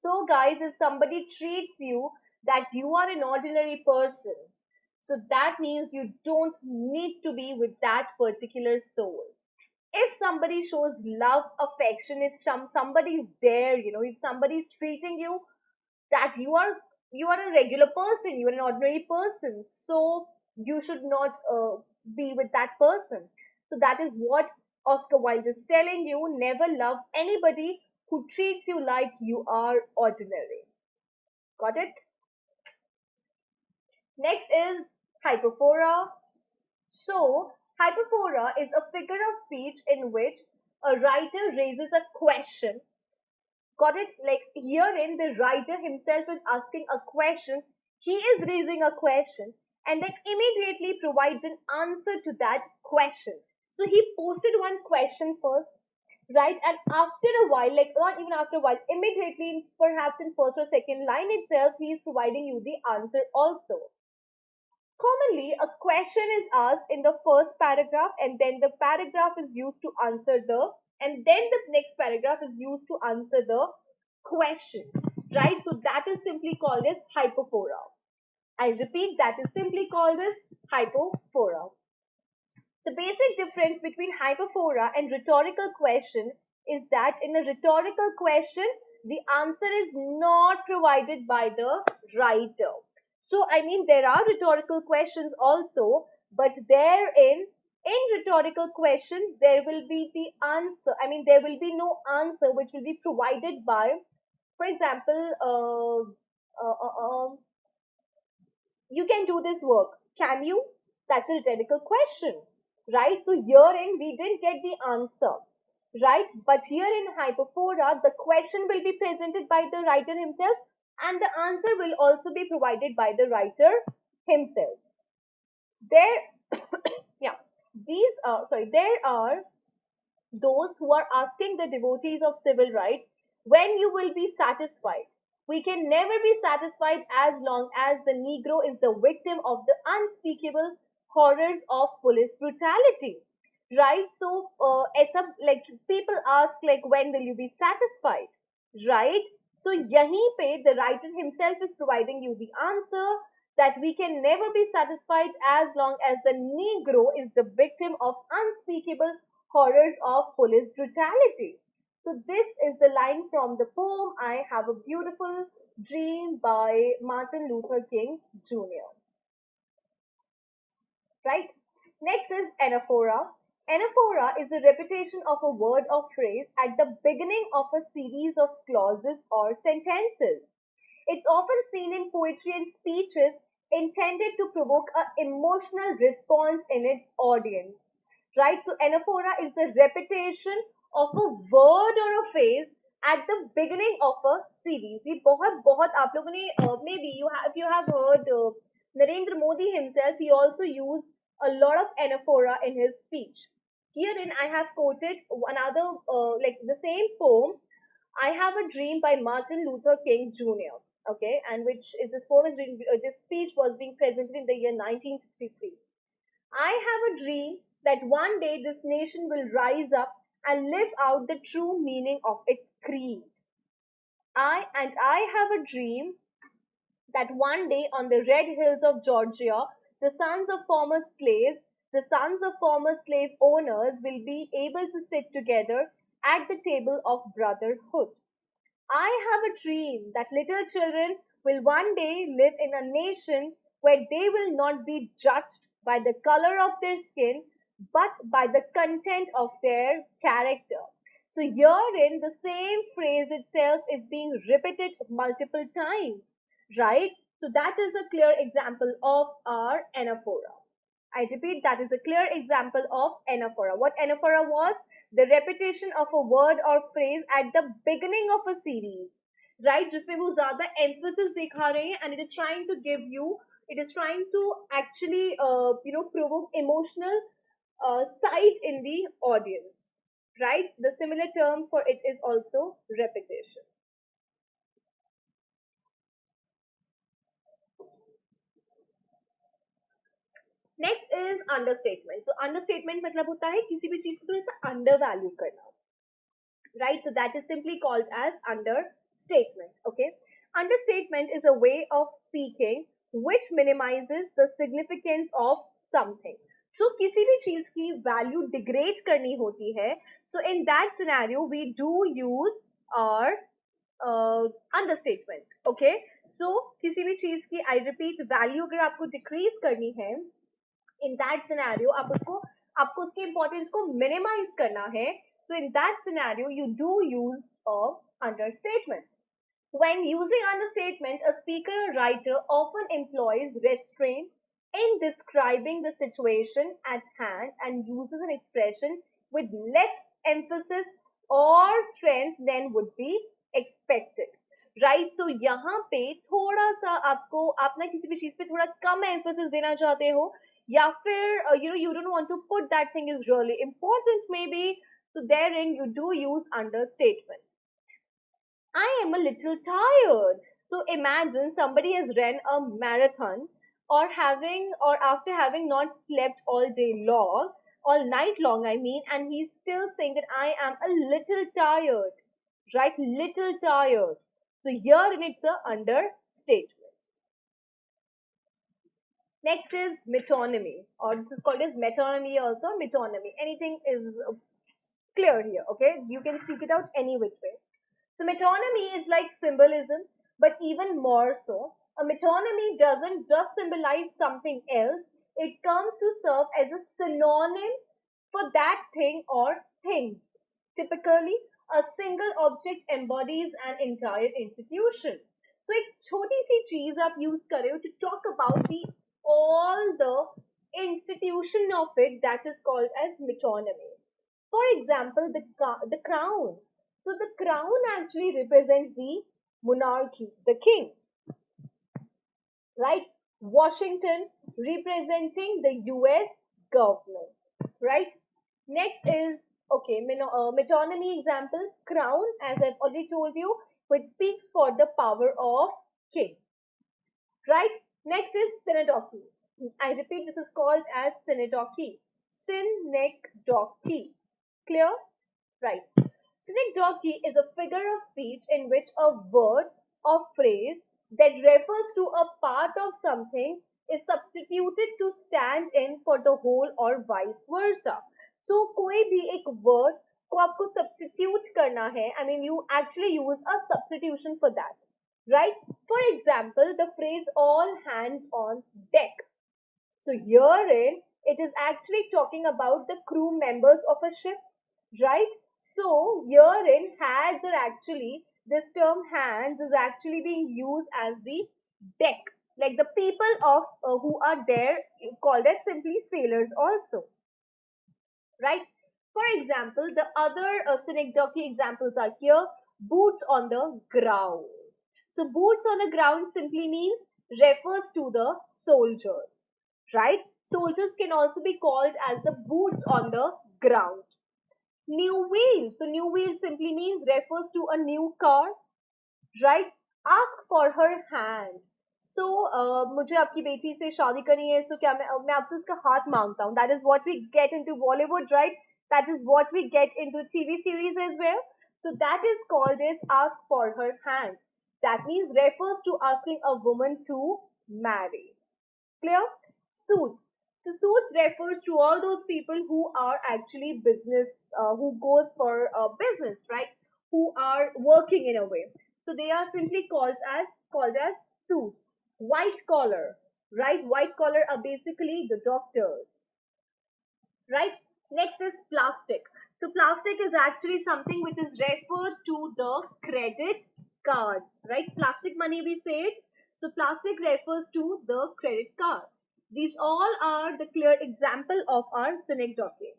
So guys, if somebody treats you that you are an ordinary person, so that means you don't need to be with that particular soul. If somebody shows love, affection, if somebody is there, if somebody is treating you that you are a regular person, you are an ordinary person, so you should not be with that person. So that is what Oscar Wilde is telling you. Never love anybody who treats you like you are ordinary. Got it? Next is hypophora. So hypophora is a figure of speech in which a writer raises a question. Got it? Like herein, the writer himself is asking a question, he is raising a question, and then immediately provides an answer to that question. So he posted one question first, right? And after a while, like not even after a while, immediately, perhaps in first or second line itself, he is providing you the answer also. Commonly, a question is asked in the first paragraph, and then the paragraph is used to answer and then the next paragraph is used to answer the question, right? So that is simply called as hypophora. I repeat, that is simply called as hypophora. The basic difference between hypophora and rhetorical question is that in a rhetorical question, the answer is not provided by the writer. So, I mean, there are rhetorical questions also, but in rhetorical questions, there will be the answer. I mean, there will be no answer which will be provided by, for example, you can do this work. Can you? That's a rhetorical question, right? So herein we didn't get the answer, right? But here in hypophora, the question will be presented by the writer himself, and the answer will also be provided by the writer himself. There, yeah, there are those who are asking the devotees of civil rights when you will be satisfied. We can never be satisfied as long as the Negro is the victim of the unspeakable horrors of police brutality. Right? So, it's a, like people ask like when will you be satisfied? Right? So, yahi pe the writer himself is providing you the answer that we can never be satisfied as long as the Negro is the victim of unspeakable horrors of police brutality. So this is the line from the poem I Have a Beautiful Dream by Martin Luther King Jr. Right? Next is anaphora. Anaphora is the repetition of a word or phrase at the beginning of a series of clauses or sentences. It's often seen in poetry and speeches intended to provoke an emotional response in its audience. Right? So anaphora is the repetition of a word or a phrase at the beginning of a series. ये बहुत बहुत आप लोगों ने maybe if you have heard Narendra Modi himself, he also used a lot of anaphora in his speech. Herein I have quoted another like the same poem, I Have a Dream by Martin Luther King Jr. Okay, and which is this poem is being, this speech was being presented in the year 1963. I have a dream that one day this nation will rise up and live out the true meaning of its creed. I have a dream that one day on the red hills of Georgia, the sons of former slaves, the sons of former slave owners will be able to sit together at the table of brotherhood. I have a dream that little children will one day live in a nation where they will not be judged by the color of their skin, but by the content of their character. So herein the same phrase itself is being repeated multiple times, right? So that is a clear example of our anaphora. I repeat, that is a clear example of anaphora. What anaphora was? The repetition of a word or phrase at the beginning of a series, right? जिसमें वो ज़्यादा emphasis दिखा रहे हैं and it is trying to give you, it is trying to actually, provoke emotional sight in the audience, right? The similar term for it is also repetition. Next is understatement. So understatement मतलब होता है किसी भी चीज को थोड़ा सा undervalue करना, right? So that is simply called as understatement. statement. Okay, understatement is a way of speaking which minimizes the significance of something. So किसी भी चीज की value degrade करनी होती है. So in that scenario we do use our understatement. Okay, so किसी भी चीज की I repeat value अगर आपको decrease करनी है, in that scenario आपको उसके importance को minimize करना है. So in that scenario you do use a understatement. When using understatement, a speaker or writer often employs restraint in describing the situation at hand and uses an expression with less emphasis or strength than would be expected. Right? So यहाँ पे थोड़ा सा आपको आप ना किसी भी चीज पे थोड़ा कम emphasis देना चाहते हो, या फिर you don't want to put that thing is really important maybe, so therein you do use understatement. I am a little tired. So imagine somebody has ran a marathon or after having not slept all day long, all night long, I mean, and he's still saying that I am a little tired, right? Little tired. So here in it's a understatement. Next is metonymy, or this is called as metonymy also, metonymy. Anything is clear here, okay? You can speak it out any which way. So metonymy is like symbolism, but even more so. A metonymy doesn't just symbolize something else, it comes to serve as a synonym for that thing or things. Typically, a single object embodies an entire institution. So एक छोटी सी चीज आप use कर रहे हो to talk about the all the institution of it, that is called as metonymy. For example, the crown. So the crown actually represents the monarchy, the king, right? Washington representing the US government, right? Next is, okay, metonymy example, crown, as I've already told you, which speaks for the power of king, right? Next is synecdoche. I repeat, this is called as synecdoche. Synecdoche. Clear? Right. Synecdoche is a figure of speech in which a word or phrase that refers to a part of something is substituted to stand in for the whole or vice versa. So कोई भी एक word को आपको substitute करना है, I mean you actually use a substitution for that, right? For example, the phrase all hands on deck. So herein it is actually talking about the crew members of a ship, right? So herein hands are actually, this term hands is actually being used as the deck, like the people of who are there called as simply sailors also, right? For example, the other synecdoche examples are here: boots on the ground. So boots on the ground simply means refers to the soldiers, right? Soldiers can also be called as the boots on the ground. New wheel. So new wheel simply means refers to a new car, right? Ask for her hand. So मुझे आपकी बेटी से शादी करनी है, so क्या मैं आपसे उसका हाथ मांगता हूँ. That is what we get into Bollywood, right? That is what we get into TV series as well. So that is called as ask for her hand. That means refers to asking a woman to marry. Clear? Suits. So suits refers to all those people who are actually business, who goes for business, right? Who are working in a way. So they are simply called as suits. White collar, right? White collar are basically the doctors, right? Next is plastic. So plastic is actually something which is referred to the credit cards, right? Plastic money we said. So plastic refers to the credit card. These all are the clear example of our synecdoche.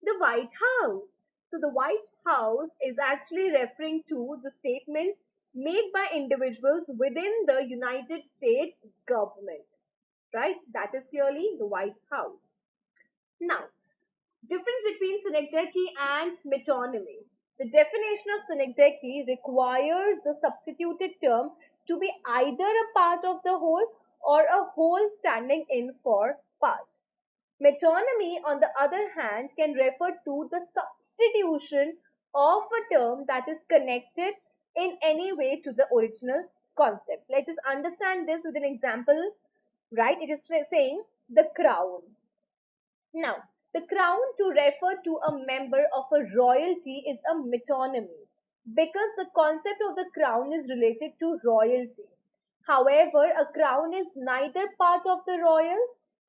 The White House. So the White House is actually referring to the statements made by individuals within the United States government, right? That is clearly the White House. Now, difference between synecdoche and metonymy. The definition of synecdoche requires the substituted term to be either a part of the whole or a whole standing in for part. Metonymy, on the other hand, can refer to the substitution of a term that is connected in any way to the original concept. Let us understand this with an example, right? It is saying the crown. Now, the crown to refer to a member of a royalty is a metonymy because the concept of the crown is related to royalty. However, a crown is neither part of the royal,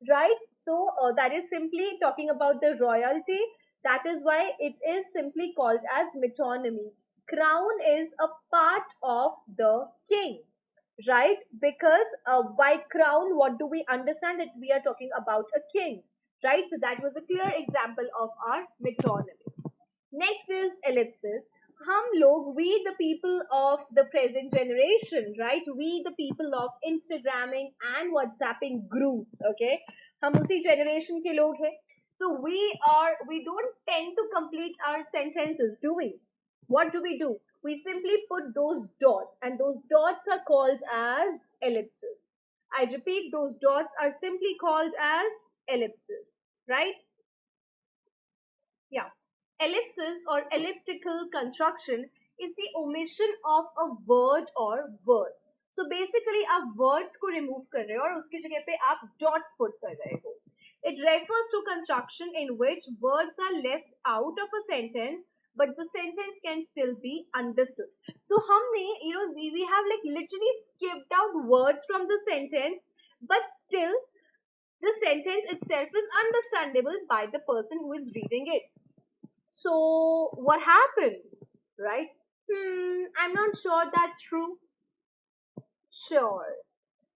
right? So that is simply talking about the royalty. That is why it is simply called as metonymy. Crown is a part of the king, right? Because by crown, what do we understand? That we are talking about a king, right? So that was a clear example of our metonymy. Next is ellipsis. हम लोग, we the people of the present generation, right? We the people of Instagramming and WhatsApping groups, okay? हम उसी generation के लोग हैं. So we don't tend to complete our sentences, do we? What do? We simply put those dots, and those dots are called as ellipses. I repeat, those dots are simply called as ellipses, right? Yeah. Ellipsis or elliptical construction is the omission of a word or words. So basically आप words को remove कर रहे हो और उसकी जगह पे आप dots put कर रहे हो. It refers to construction in which words are left out of a sentence, but the sentence can still be understood. So हमने, we have like literally skipped out words from the sentence, but still the sentence itself is understandable by the person who is reading it. So what happened, right? I'm not sure that's true. Sure.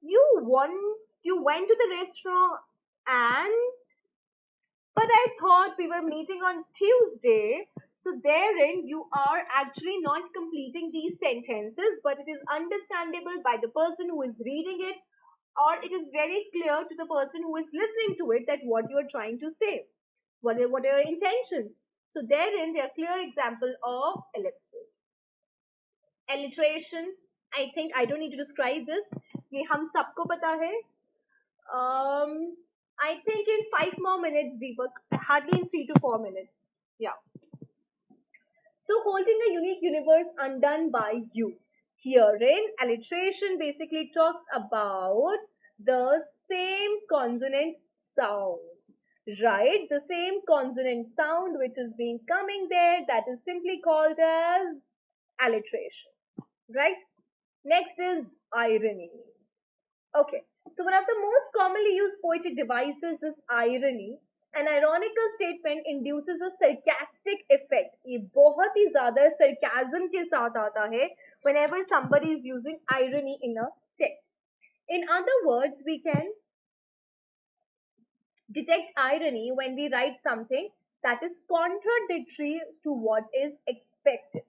You won. You went to the restaurant, and but I thought we were meeting on Tuesday. So therein you are actually not completing these sentences, but it is understandable by the person who is reading it, or it is very clear to the person who is listening to it that what you are trying to say. What are your intentions? So therein they are clear example of ellipses. Alliteration, I think I don't need to describe this. ये हम सबको पता है. I think in 5 more minutes, Deepak, hardly in 3 to 4 minutes. Yeah. So holding a unique universe undone by you. Herein, alliteration basically talks about the same consonant sound. Right? The same consonant sound which is being coming there, that is simply called as alliteration. Right? Next is irony. Okay. So one of the most commonly used poetic devices is irony. An ironical statement induces a sarcastic effect. ये बहुत ही ज़्यादा sarcasm के साथ आता है whenever somebody is using irony in a text. In other words, we can detect irony when we write something that is contradictory to what is expected.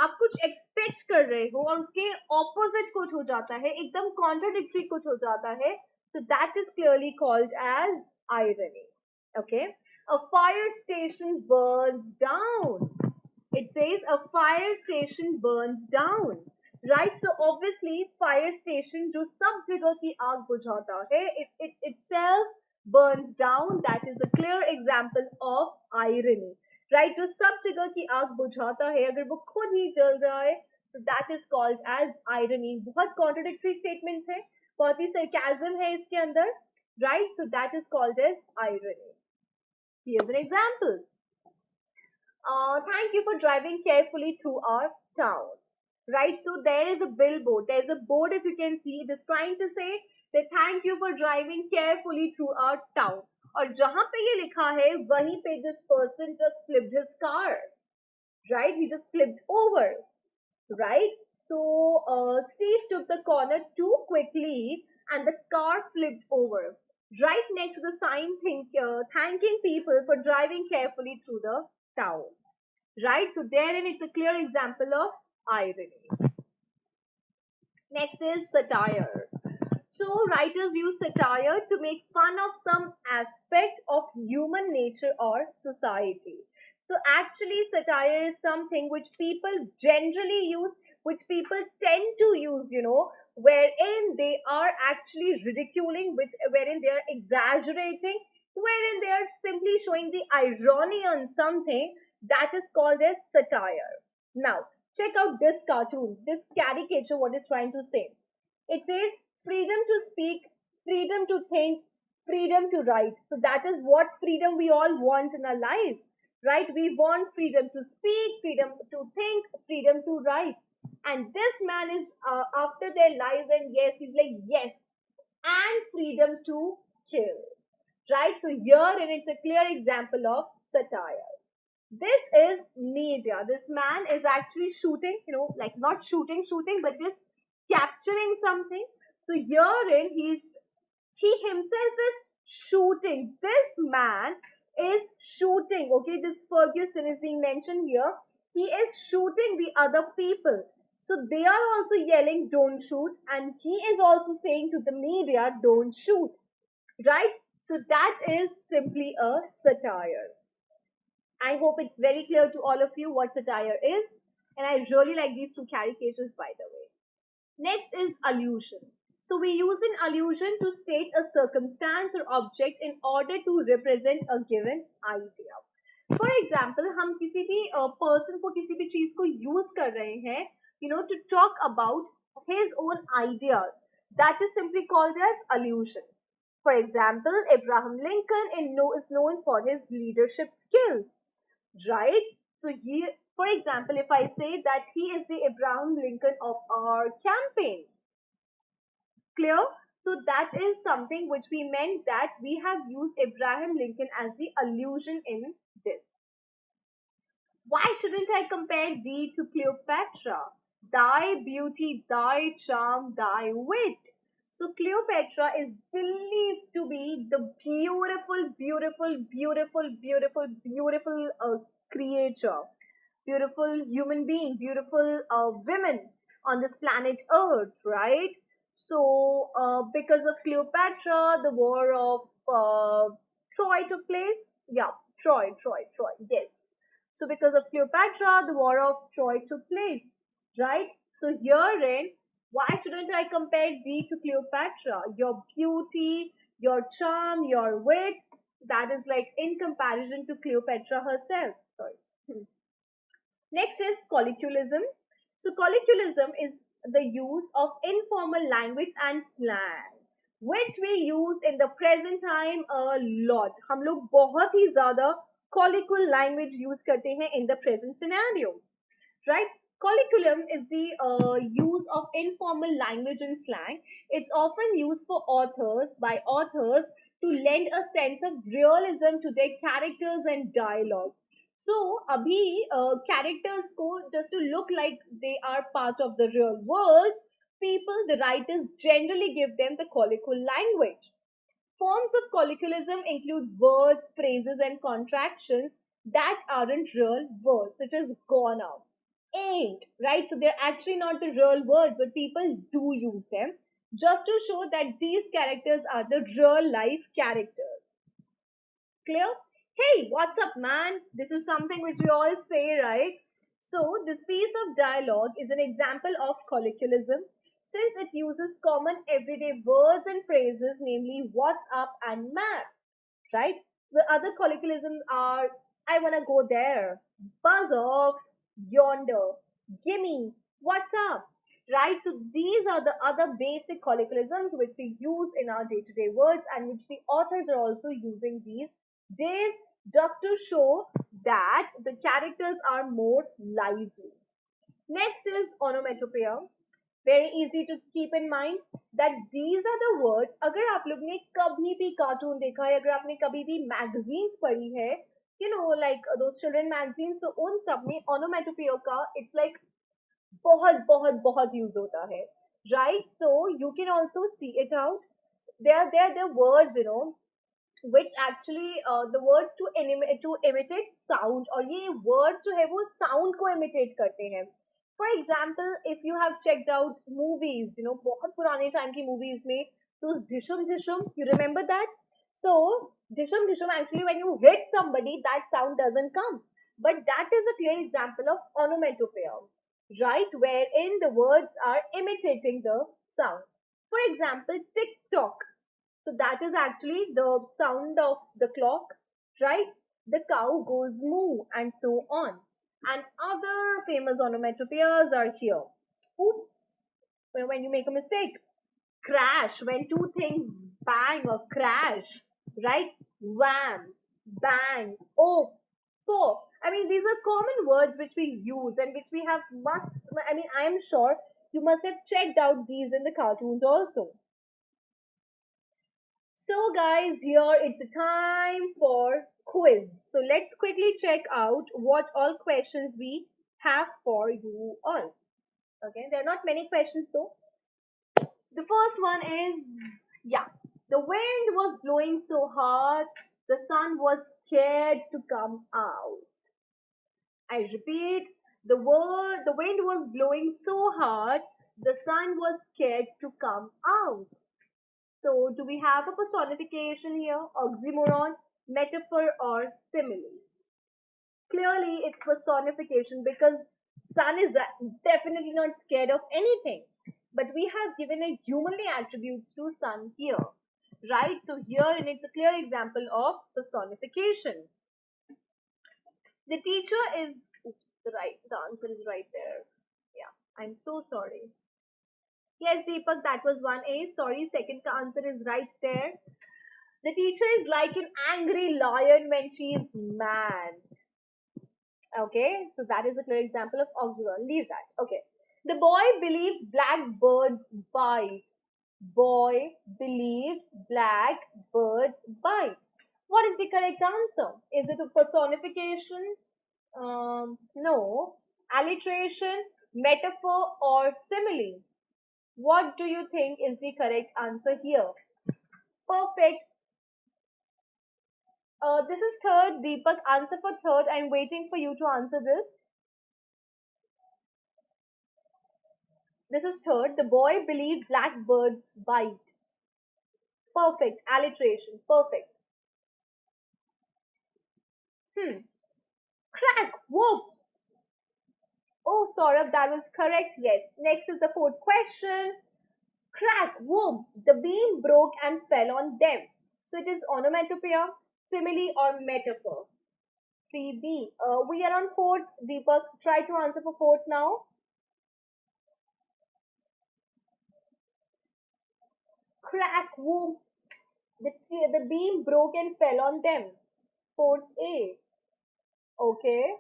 आप कुछ expect कर रहे हो और उसके opposite कुछ हो जाता है, एकदम contradictory कुछ हो जाता है, so that is clearly called as irony. Okay, a fire station burns down. It says a fire station burns down, right? So obviously fire station जो सब जगह की आग बुझाता है, it itself burns down. That is a clear example of irony, right? जो सब जगह की आग बुझाता है, अगर वो खुद ही जल रहा है, so that is called as irony. बहुत contradictory statements है, बहुत ही sarcasm है इसके अंदर, right? So that is called as irony. Here's an example. Thank you for driving carefully through our town. Right? So there is a billboard. There's a board, if you can see. It is trying to say that thank you for driving carefully through our town. और जहां पे ये लिखा है, वहीं पे this person just flipped his car. Right? He just flipped over. Right? So Steve took the corner too quickly and the car flipped over. Right next to the sign thanking people for driving carefully through the town. Right? So therein it's a clear example of irony. Next is satire. So writers use satire to make fun of some aspect of human nature or society. So actually satire is something which people generally use, which people tend to use, wherein they are actually ridiculing, wherein they are exaggerating, wherein they are simply showing the irony on something, that is called as satire. Now, Check out this cartoon, this caricature, what it's trying to say. It says freedom to speak, freedom to think, freedom to write. So that is what freedom we all want in our life, right? We want freedom to speak, freedom to think, freedom to write. And this man is after their lives, and yes, he's like, yes, and freedom to kill, right? So here, and it's a clear example of satire. This is media. This man is actually shooting, like not shooting, but just capturing something. So herein, he himself is shooting. This man is shooting. Okay, this Ferguson is being mentioned here. He is shooting the other people. So they are also yelling, "Don't shoot," and he is also saying to the media, "Don't shoot." Right? So that is simply a satire. I hope it's very clear to all of you what satire is. And I really like these two caricatures, by the way. Next is allusion. So we use an allusion to state a circumstance or object in order to represent a given idea. For example, हम किसी भी person को किसी भी चीज को use कर रहे हैं, to talk about his own ideas. That is simply called as allusion. For example, Abraham Lincoln is known for his leadership skills, right? So for example, if I say that he is the Abraham Lincoln of our campaign, clear? So that is something which we meant that we have used Abraham Lincoln as the allusion in this. Why shouldn't I compare thee to Cleopatra? Thy beauty, thy charm, thy wit. So Cleopatra is believed to be the beautiful creature, beautiful human being, beautiful women on this planet Earth, right? So because of Cleopatra, the war of Troy took place. Yeah, Troy. Yes. So because of Cleopatra, the war of Troy took place, right? So herein, why shouldn't I compare thee to Cleopatra? Your beauty, your charm, your wit, that is like in comparison to Cleopatra herself. Sorry. Next is colloquialism. So colloquialism is the use of informal language and slang, which we use in the present time a lot. हम लोग बहुत ही ज़्यादा colloquial language use करते हैं in the present scenario, right? Colloquialism is the use of informal language and slang. It's often used for by authors to lend a sense of realism to their characters and dialogue. So abhi characters ko just to look like they are part of the real world, the writers generally give them the colloquial language. Forms of colloquialism include words, phrases, and contractions that aren't real words, such as gonna, ain't, right? So they're actually not the real words, but people do use them just to show that these characters are the real life characters. Clear? Hey, what's up, man? This is something which we all say, right? So, this piece of dialogue is an example of colloquialism since it uses common everyday words and phrases, namely what's up and man, right? The other colloquialisms are I wanna go there, buzz off, yonder, gimme, what's up, right? So these are the other basic colloquialisms which we use in our day-to-day words and which the authors are also using these days just to show that the characters are more lively. Next is onomatopoeia. Very easy to keep in mind that these are the words. अगर आप लोग ने कभी भी cartoon देखा है, अगर आपने कभी भी मैगजीन्स पढ़ी है, like those children magazines, तो उन सब में onomatopoeia का it's like बहुत यूज होता है, right? So you can also see it out. There are words, which actually the word to imitate sound, और ये word जो है वो sound को imitate करते हैं. For example, if you have checked out movies, बहुत पुराने time की movies में those dishum dishum, you remember that? So dishum dishum, actually when you hit somebody that sound doesn't come, but that is a clear example of onomatopoeia, right, wherein the words are imitating the sound. For example, tick tock, so that is actually the sound of the clock, right? The cow goes moo and so on. And other famous onomatopoeias are here. Oops, when you make a mistake. Crash, when two things bang or crash, right? Wham, bang, oh, so. I mean, these are common words which we use and which we have must, I mean, I am sure you must have checked out these in the cartoons also. So guys, here it's a time for quiz. So let's quickly check out what all questions we have for you all. Okay, there are not many questions though. The first one is, yeah, the wind was blowing so hard, the sun was scared to come out. I repeat, the wind was blowing so hard, the sun was scared to come out. So, do we have a personification here, oxymoron, metaphor, or simile? Clearly, it's personification because sun is definitely not scared of anything. But we have given a humanly attribute to sun here, right? So here, and it's a clear example of personification. The teacher is, oops, the answer is right there. Yeah, I'm so sorry. Yes, Deepak, that was 1A. Sorry, second answer is right there. The teacher is like an angry lion when she is mad. Okay, so that is a clear example of oxymoron. Leave that. Okay. The boy believed blackbirds bite. Boy believed blackbirds bite. What is the correct answer? Is it a personification? No. Alliteration, metaphor, or simile? What do you think is the correct answer here? Perfect. This is third. Deepak, answer for third. I'm waiting for you to answer this. This is third. The boy believed blackbirds bite. Perfect. Alliteration. Perfect. Hmm. Crack. Whoop. Oh, Saurabh, that was correct. Yes. Next is the fourth question. Crack. Whoop. The beam broke and fell on them. So it is onomatopoeia, simile, or metaphor. 3B. We are on fourth. Deepak, try to answer for fourth now. Crack. Whoop. The beam broke and fell on them. Fourth A. Okay.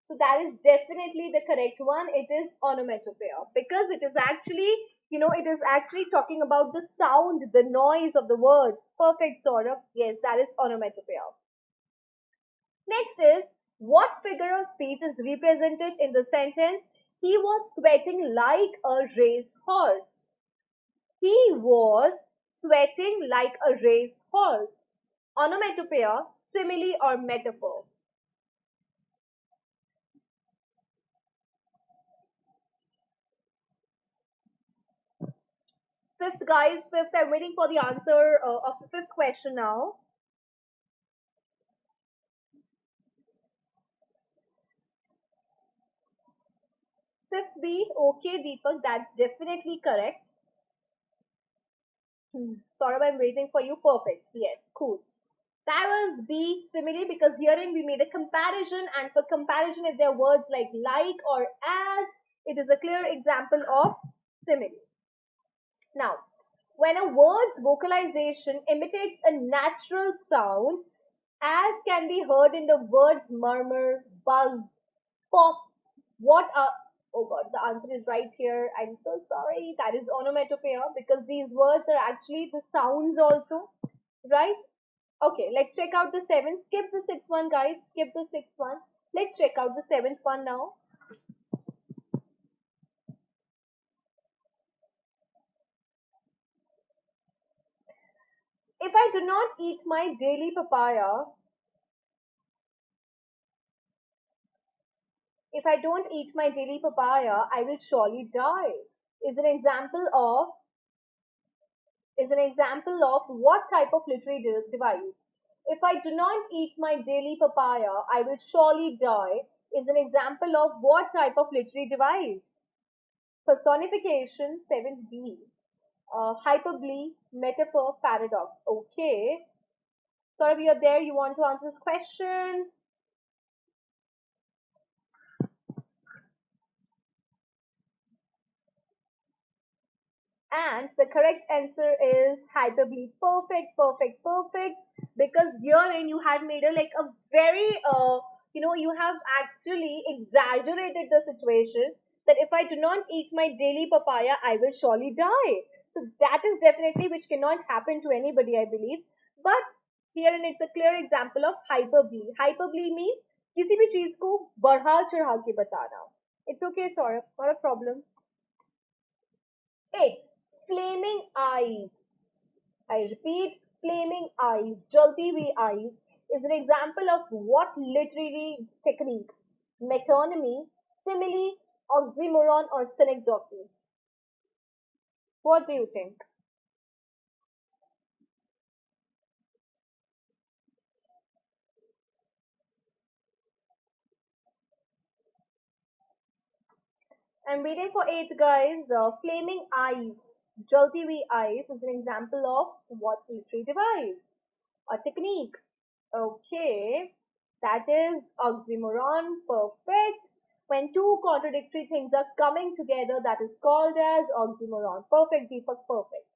So that is definitely the correct one. It is onomatopoeia because it is actually, it is actually talking about the sound, the noise of the word. Perfect, Saurabh. Yes, that is onomatopoeia. Next is, what figure of speech is represented in the sentence, he was sweating like a racehorse? He was sweating like a racehorse. Onomatopoeia, simile, or metaphor? Fifth, guys, fifth, I'm waiting for the answer of the fifth question now. Fifth B, okay, Deepak, that's definitely correct. Saurabh, I'm waiting for you. Perfect. Yes, cool. That was B, simile, because herein we made a comparison, and for comparison, if there are words like or as, it is a clear example of simile. Now, when a word's vocalization imitates a natural sound, as can be heard in the words murmur, buzz, pop, what are, oh god, the answer is right here. I'm so sorry. That is onomatopoeia because these words are actually the sounds also, right? Okay, let's check out the seventh. Skip the sixth one, guys. Skip the sixth one. Let's check out the seventh one now. If I do not eat my daily papaya, if I don't eat my daily papaya, I will surely die. Is an example of what type of literary device? If I do not eat my daily papaya, I will surely die is an example of what type of literary device? Personification, 7B. Hyperbole, metaphor, paradox. Okay. Saurabh, you're there. You want to answer this question? And the correct answer is hyperbole. Perfect, perfect, perfect. Because herein you had made a like a very you have actually exaggerated the situation that if I do not eat my daily papaya, I will surely die. So that is definitely which cannot happen to anybody, I believe. But herein it's a clear example of hyperbole. Hyperbole means किसी भी चीज को बढ़ा चढ़ा के बताना. It's okay, Saurabh, not a problem. 8. Flaming eyes. I repeat, flaming eyes, jalti hui eyes is an example of what literary technique? Metonymy, simile, oxymoron, or synecdoche? What do you think? I'm waiting for 8th, guys. Flaming eyes, jalti hui eyes is an example of what literary device? A technique. Okay, that is oxymoron. Perfect. When two contradictory things are coming together, that is called as oxymoron. Perfect, Deepak. Perfect.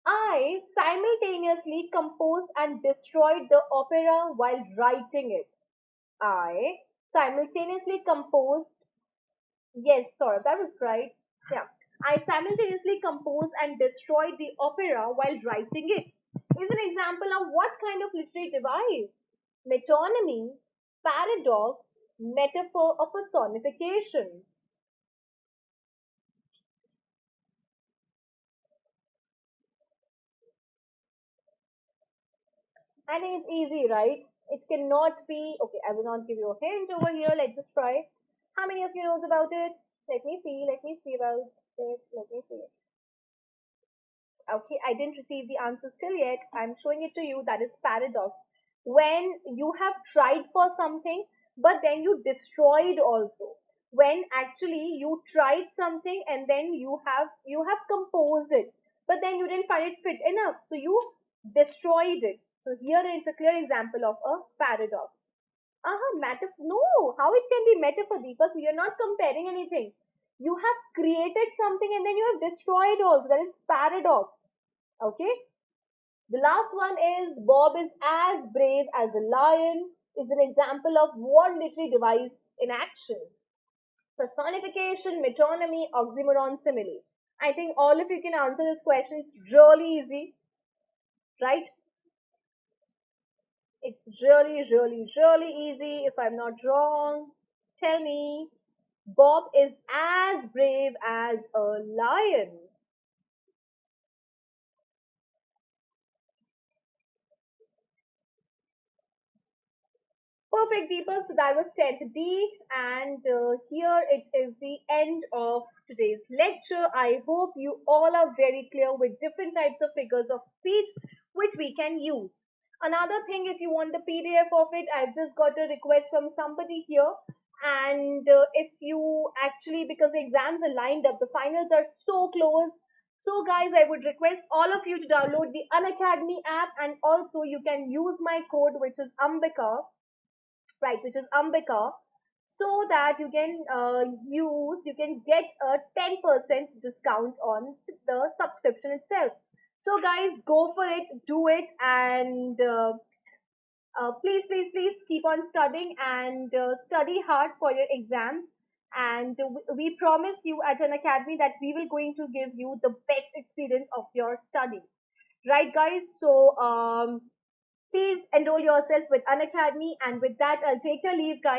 I simultaneously composed and destroyed the opera while writing it. I simultaneously composed. Yes, sorry, that was right. Yeah. I simultaneously composed and destroyed the opera while writing it. Is an example of what kind of literary device? Metonymy, paradox, metaphor, or personification. I think it's easy, right? It cannot be. Okay, I will not give you a hint over here. Let's just try. How many of you knows about it? Let me see. Let me see about it. Let me see. Okay, I didn't receive the answer still yet. I'm showing it to you. That is paradox. When you have tried for something, but then you destroyed also. When actually you tried something and then you have composed it, but then you didn't find it fit enough, so you destroyed it. So here it's a clear example of a paradox. No, how it can be metaphor? Because you're not comparing anything. You have created something and then you have destroyed also. That is paradox. Okay. The last one is Bob is as brave as a lion is an example of what literary device in action. Personification, metonymy, oxymoron, simile. I think all of you can answer this question. It's really easy, right? It's really, really, really easy. If I'm not wrong, tell me. Bob is as brave as a lion. Perfect, Deepak. So that was 10th D, and here it is the end of today's lecture. I hope you all are very clear with different types of figures of speech which we can use. Another thing, if you want the PDF of it, I've just got a request from somebody here. And if you actually, because the exams are lined up, the finals are so close. So, guys, I would request all of you to download the Unacademy app, and also you can use my code, which is Ambika, right, which is Ambika, so that you can get a 10% discount on the subscription itself. So guys, go for it, do it, and please, please, please keep on studying and study hard for your exams. And we promise you at an academy that we will going to give you the best experience of your study. Right, guys? So please enroll yourself with Unacademy. And with that, I'll take your leave, guys.